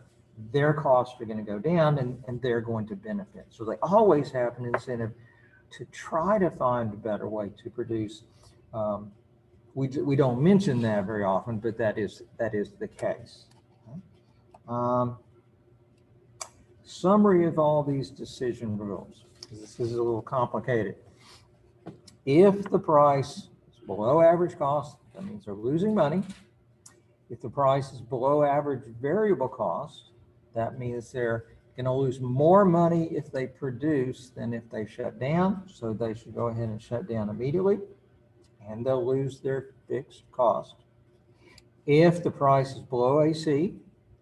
their costs are going to go down, and they're going to benefit. So they always have an incentive to try to find a better way to produce. We don't mention that very often, but that is the case. Summary of all these decision rules. This is a little complicated. If the price is below average cost, that means they're losing money. If the price is below average variable cost, that means they're going to lose more money if they produce than if they shut down. So they should go ahead and shut down immediately, and they'll lose their fixed cost. If the price is below AC,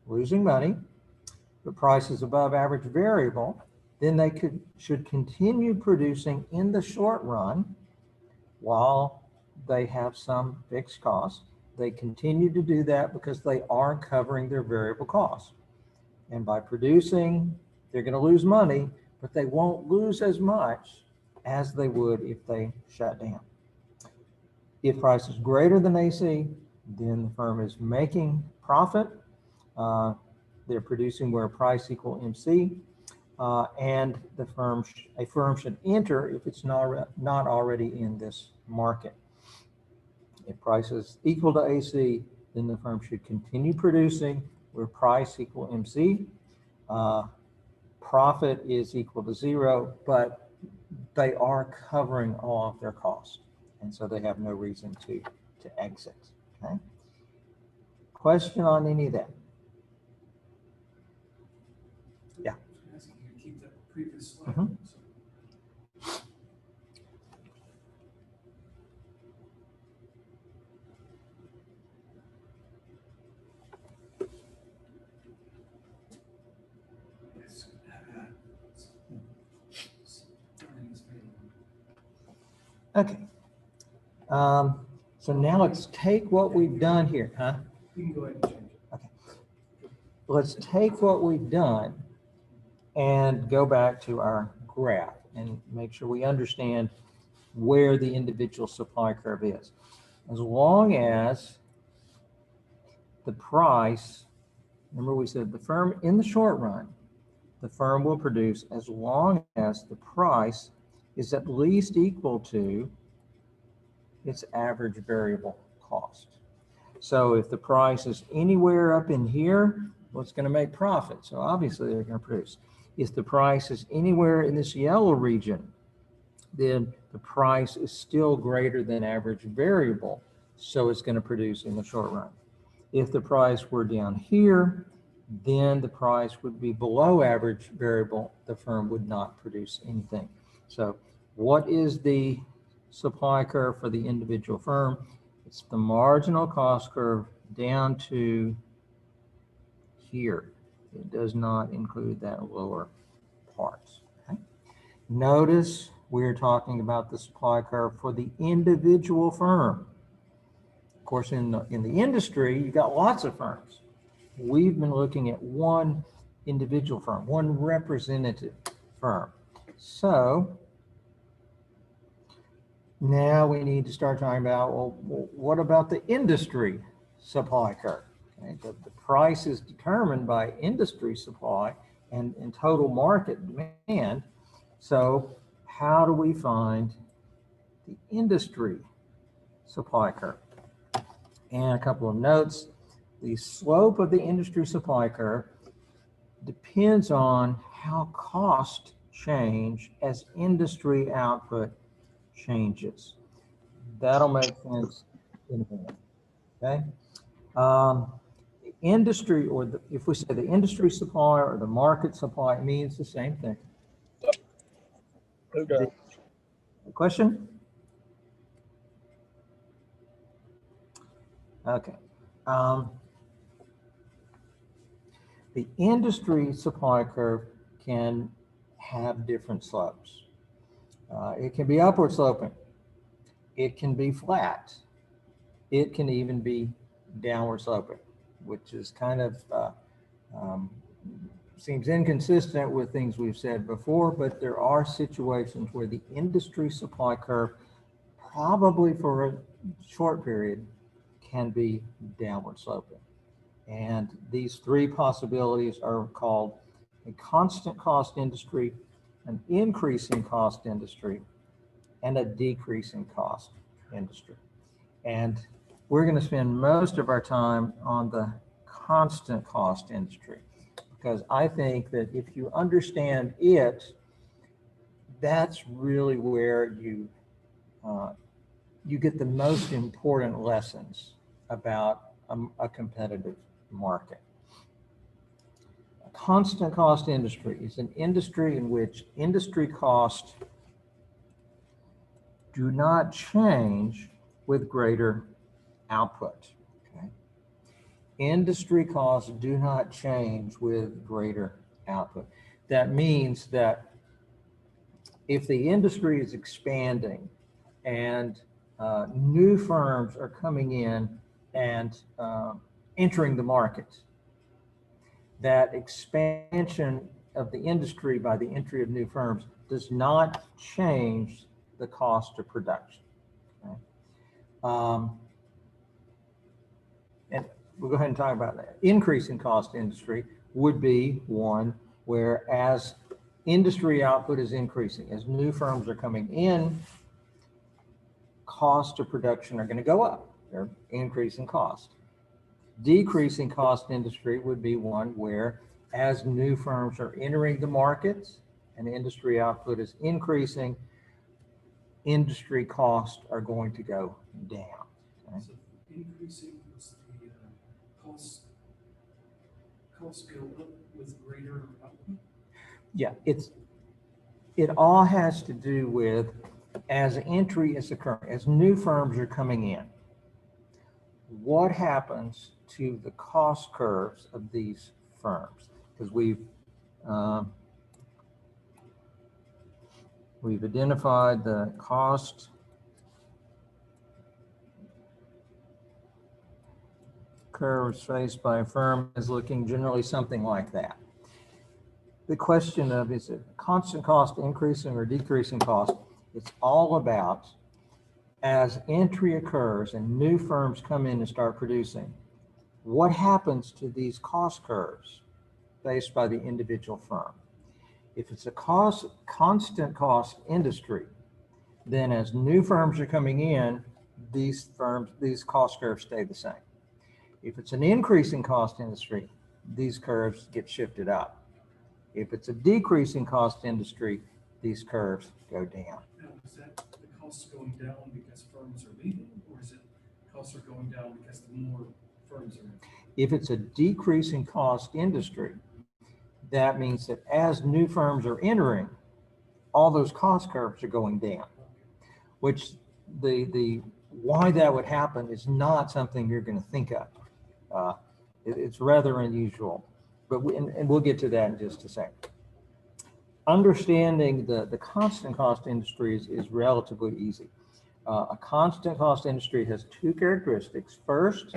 losing money, the price is above average variable, then they should continue producing in the short run while they have some fixed costs. They continue to do that because they are covering their variable costs. And by producing, they're going to lose money, but they won't lose as much as they would if they shut down. If price is greater than AC, then the firm is making profit. They're producing where price equal MC, and a firm should enter if it's not already in this market. If price is equal to AC, then the firm should continue producing where price equal MC. Profit is equal to zero, but they are covering all of their costs, and so they have no reason to exit. Okay. Question on any of that? Yeah. I was asking you to keep that previous slide. Mm-hmm. Okay. So now let's take what we've done here, huh? You can go ahead and change it. Okay. Let's take what we've done and go back to our graph and make sure we understand where the individual supply curve is. As long as the price, remember we said the firm in the short run, the firm will produce as long as the price is at least equal to its average variable cost. So if the price is anywhere up in here, well, it's going to make profit. So obviously they're going to produce. If the price is anywhere in this yellow region, then the price is still greater than average variable. So it's going to produce in the short run. If the price were down here, then the price would be below average variable. The firm would not produce anything. So what is the supply curve for the individual firm? It's the marginal cost curve down to here. It does not include that lower part. Okay? Notice we're talking about the supply curve for the individual firm. Of course, in the industry, you've got lots of firms. We've been looking at one individual firm, one representative firm. So now we need to start talking about, well, what about the industry supply curve? Okay, the price is determined by industry supply and total market demand. So how do we find the industry supply curve? And a couple of notes. The slope of the industry supply curve depends on how costs change as industry output changes. That'll make sense in a minute. Okay. Industry, or if we say the industry supply or the market supply, it means the same thing. The question? Okay. The industry supply curve can have different slopes. It can be upward sloping. It can be flat. It can even be downward sloping, which is kind of seems inconsistent with things we've said before, but there are situations where the industry supply curve, probably for a short period, can be downward sloping. And these three possibilities are called a constant cost industry, an increasing cost industry, and a decreasing cost industry. And we're going to spend most of our time on the constant cost industry, because I think that if you understand it, that's really where you get the most important lessons about a competitive market. A constant cost industry is an industry in which industry costs do not change with greater output. Okay? Industry costs do not change with greater output. That means that if the industry is expanding and new firms are coming in and entering the market, that expansion of the industry by the entry of new firms does not change the cost of production. Okay? And we'll go ahead and talk about that. Increasing cost industry would be one where, as industry output is increasing, as new firms are coming in, cost of production are going to go up. They're increasing cost. Decreasing cost industry would be one where, as new firms are entering the market and industry output is increasing, industry costs are going to go down. Okay? So increasing was the costs go up with greater output? Yeah, it all has to do with, as entry is occurring, as new firms are coming in, what happens to the cost curves of these firms? Because we've identified the cost curves faced by a firm is looking generally something like that. The question of, is it constant cost increasing or decreasing cost? It's all about, as entry occurs and new firms come in and start producing, what happens to these cost curves faced by the individual firm? If it's a constant cost industry, then as new firms are coming in, these cost curves stay the same. If it's an increasing cost industry, these curves get shifted up. If it's a decreasing cost industry, these curves go down. Now, is that the costs going down because firms are leaving, or is it costs are going down because the more firms are in? If it's a decreasing cost industry, that means that as new firms are entering, all those cost curves are going down, which the why that would happen is not something you're going to think of. It's rather unusual, but and we'll get to that in just a second. Understanding the constant cost industry is relatively easy. A constant cost industry has two characteristics. First,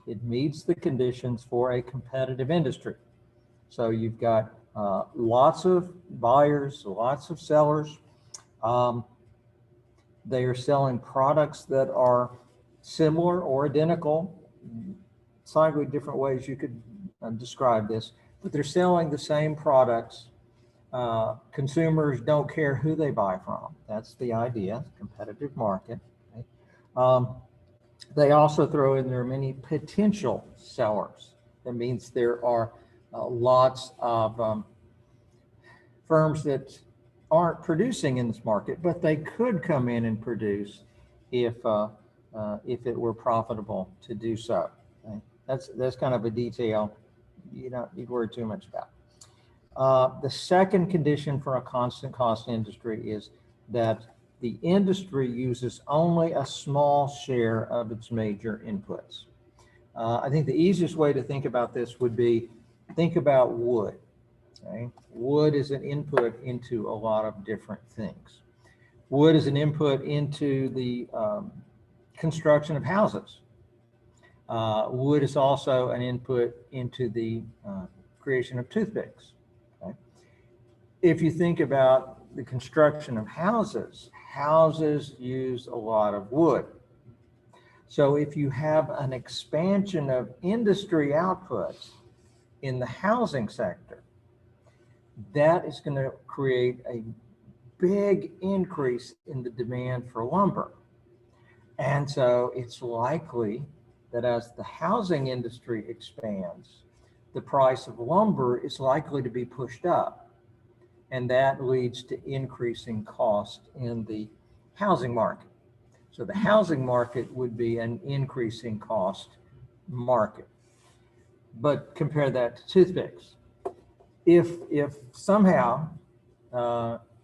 it meets the conditions for a competitive industry. So you've got lots of buyers, lots of sellers. They are selling products that are similar or identical. Slightly different ways you could describe this, but they're selling the same products. Consumers don't care who they buy from. That's the idea, competitive market. Okay? They also throw in there many potential sellers. That means there are lots of firms that aren't producing in this market, but they could come in and produce if it were profitable to do so. Okay? That's kind of a detail you don't need to worry too much about. The second condition for a constant cost industry is that the industry uses only a small share of its major inputs. I think the easiest way to think about this would be, think about wood. Okay? Wood is an input into a lot of different things. Wood is an input into the construction of houses. Wood is also an input into the creation of toothpicks. Okay? If you think about the construction of houses, houses use a lot of wood. So if you have an expansion of industry outputs in the housing sector, that is going to create a big increase in the demand for lumber. And so it's likely that as the housing industry expands, the price of lumber is likely to be pushed up. And that leads to increasing cost in the housing market. So the housing market would be an increasing cost market. But compare that to toothpicks. If somehow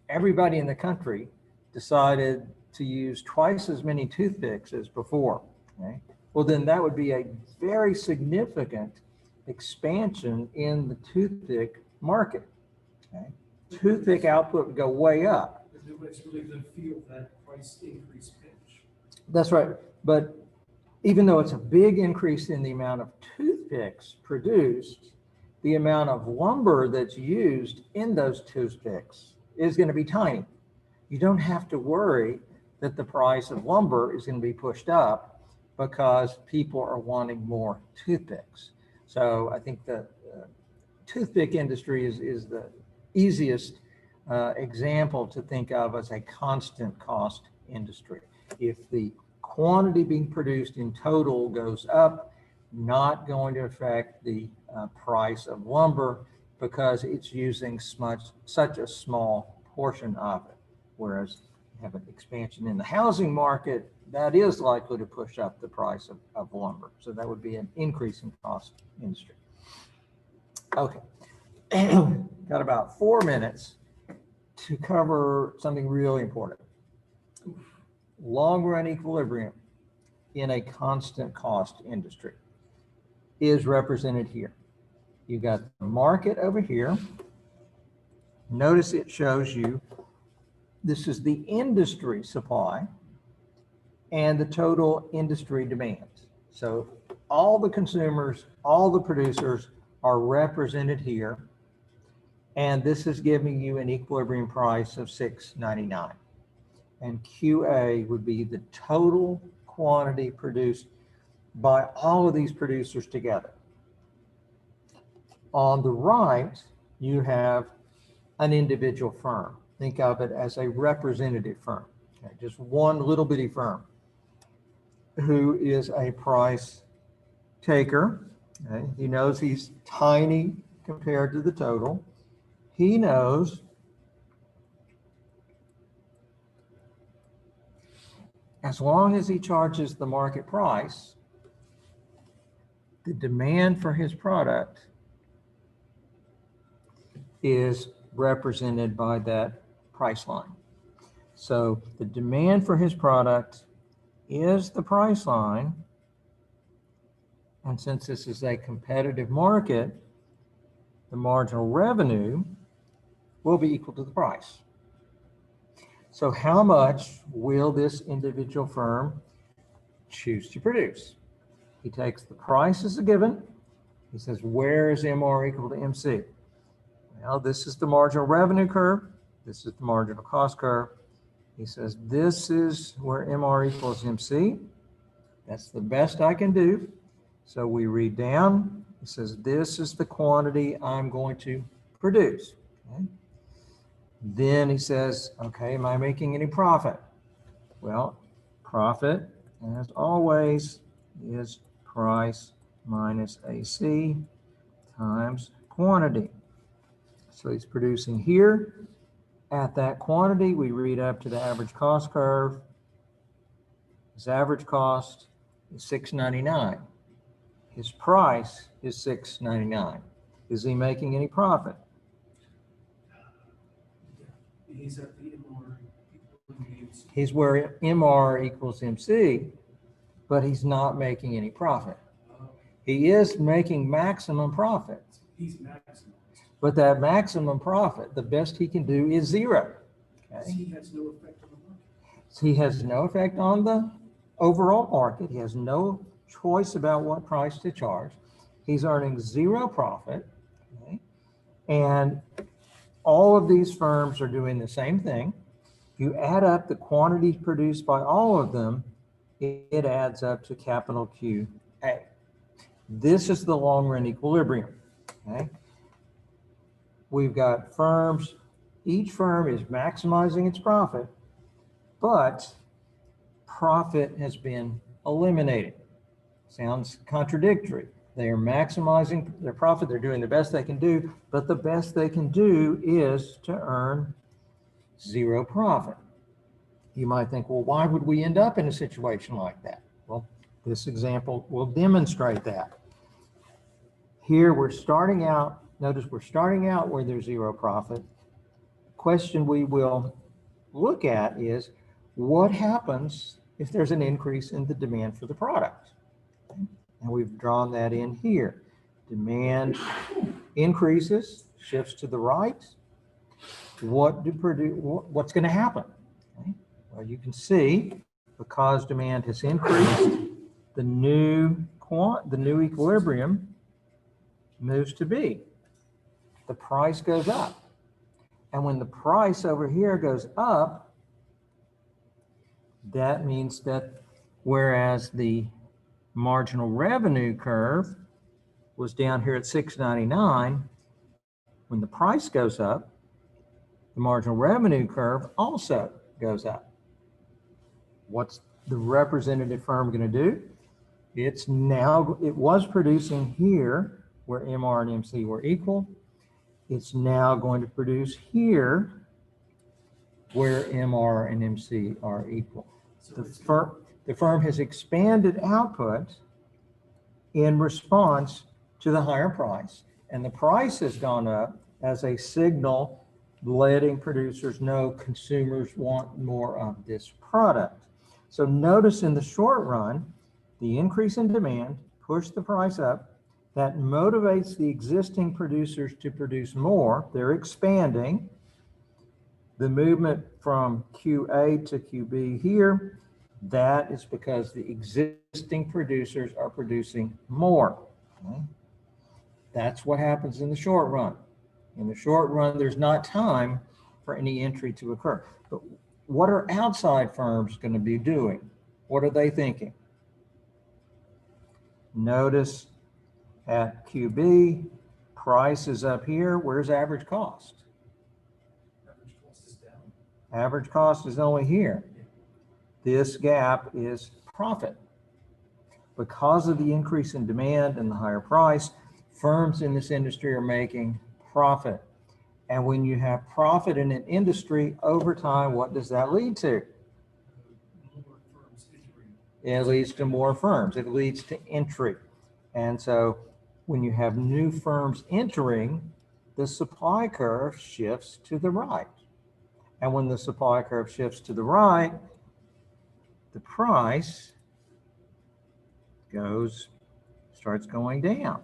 everybody in the country decided to use twice as many toothpicks as before, okay, well, then that would be a very significant expansion in the toothpick market. Okay? Toothpick output would go way up. Nobody's really going to feel that price increase pinch. That's right. But even though it's a big increase in the amount of toothpicks produced, the amount of lumber that's used in those toothpicks is going to be tiny. You don't have to worry that the price of lumber is going to be pushed up because people are wanting more toothpicks. So I think the toothpick industry is the easiest example to think of as a constant cost industry. If the quantity being produced in total goes up, not going to affect the price of lumber because it's using such a small portion of it. Whereas you have an expansion in the housing market, that is likely to push up the price of lumber. So that would be an increasing cost industry. Okay, got about 4 minutes to cover something really important. Long run equilibrium in a constant cost industry is represented here. You've got the market over here. Notice it shows you this is the industry supply and the total industry demand. So all the consumers, all the producers are represented here. And this is giving you an equilibrium price of $6.99. And QA would be the total quantity produced by all of these producers together. On the right, you have an individual firm. Think of it as a representative firm, okay? Just one little bitty firm who is a price taker. Okay? He knows he's tiny compared to the total. He knows as long as he charges the market price, the demand for his product is represented by that price line. So the demand for his product is the price line. And since this is a competitive market, the marginal revenue will be equal to the price. So how much will this individual firm choose to produce? He takes the price as a given. He says, where is MR equal to MC? Well, this is the marginal revenue curve. This is the marginal cost curve. He says, this is where MR equals MC. That's the best I can do. So we read down. It says, this is the quantity I'm going to produce. Okay. Then he says, okay, am I making any profit? Well, profit, as always, is price minus AC times quantity. So he's producing here. At that quantity, we read up to the average cost curve. His average cost is $6.99. His price is $6.99. Is he making any profit? He's at the MR equal MC. He's where MR equals MC, but he's not making any profit. He is making maximum profit. He's maximized. But that maximum profit, the best he can do is zero. Okay? He has no effect on the market. He has no effect on the overall market. He has no choice about what price to charge. He's earning zero profit. Okay? And all of these firms are doing the same thing. You add up the quantities produced by all of them, it adds up to capital QA. This is the long run equilibrium. Okay? We've got firms, each firm is maximizing its profit, but profit has been eliminated. Sounds contradictory. They are maximizing their profit. They're doing the best they can do, but the best they can do is to earn zero profit. You might think, well, why would we end up in a situation like that? Well, this example will demonstrate that. Here we're starting out, notice we're starting out where there's zero profit. The question we will look at is what happens if there's an increase in the demand for the product? Okay? And we've drawn that in here. Demand increases, shifts to the right. What's going to happen? Okay? Well, you can see because demand has increased, the new equilibrium moves to B. The price goes up. And when the price over here goes up, that means that whereas the marginal revenue curve was down here at $6.99, when the price goes up, the marginal revenue curve also goes up. What's the representative firm going to do? It was producing here where MR and MC were equal. It's now going to produce here where MR and MC are equal. The firm has expanded output in response to the higher price, and the price has gone up as a signal letting producers know consumers want more of this product. So notice in the short run, the increase in demand pushed the price up. That motivates the existing producers to produce more. They're expanding. The movement from QA to QB here, that is because the existing producers are producing more. Okay? That's what happens in the short run. In the short run, there's not time for any entry to occur. But what are outside firms going to be doing? What are they thinking? Notice at QB, price is up here. Where's average cost? Average cost is down. Average cost is only here. This gap is profit. because of the increase in demand and the higher price, firms in this industry are making profit. And when you have profit in an industry over time, what does that lead to? More firms entering. It leads to more firms. It leads to entry. And so when you have new firms entering, the supply curve shifts to the right. And when the supply curve shifts to the right, the price starts going down.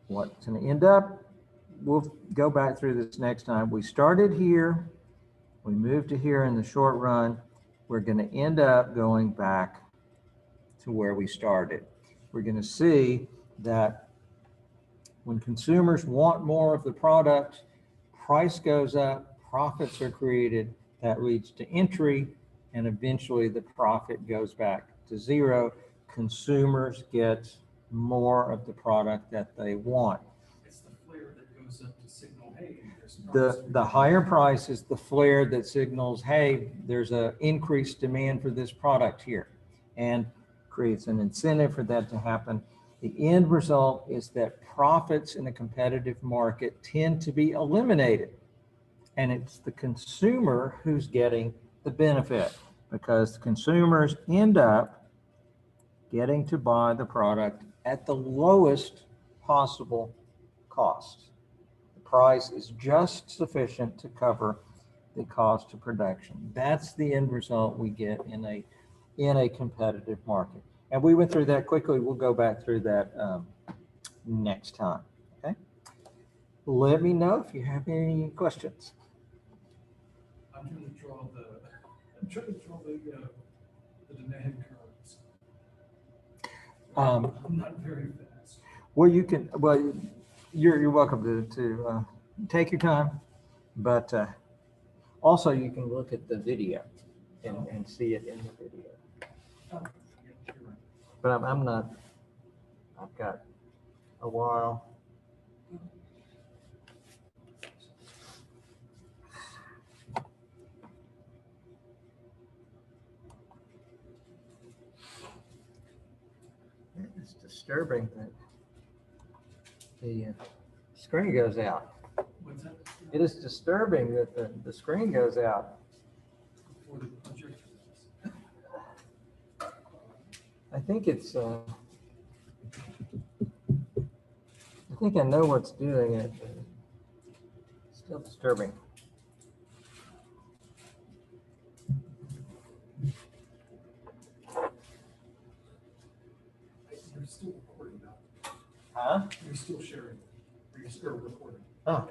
What's going to end up? We'll go back through this next time. We started here, we moved to here in the short run. We're going to end up going back to where we started. We're going to see that when consumers want more of the product, price goes up, profits are created, that leads to entry, and eventually the profit goes back to zero. Consumers get more of the product that they want. It's the flare that goes up to signal, hey, there's price. The higher price is the flare that signals, hey, there's an increased demand for this product here, and creates an incentive for that to happen. The end result is that profits in a competitive market tend to be eliminated, and it's the consumer who's getting the benefit, because consumers end up getting to buy the product at the lowest possible cost. The price is just sufficient to cover the cost of production. That's the end result we get in a competitive market. And we went through that quickly. We'll go back through that next time. Okay. Let me know if you have any questions. I'm trying to draw the demand curves. I'm not very fast. Well, you're welcome to take your time, but also you can look at the video and see it in the video. Oh, yeah, you're right. But I'm not, I've got a while. It's disturbing that the screen goes out. What's that? It is disturbing that the screen goes out. Before the projector does. I think it's, I think I know what's doing it, but it's still disturbing. You're still recording now. Huh? You're still sharing. Or you're still recording. Oh,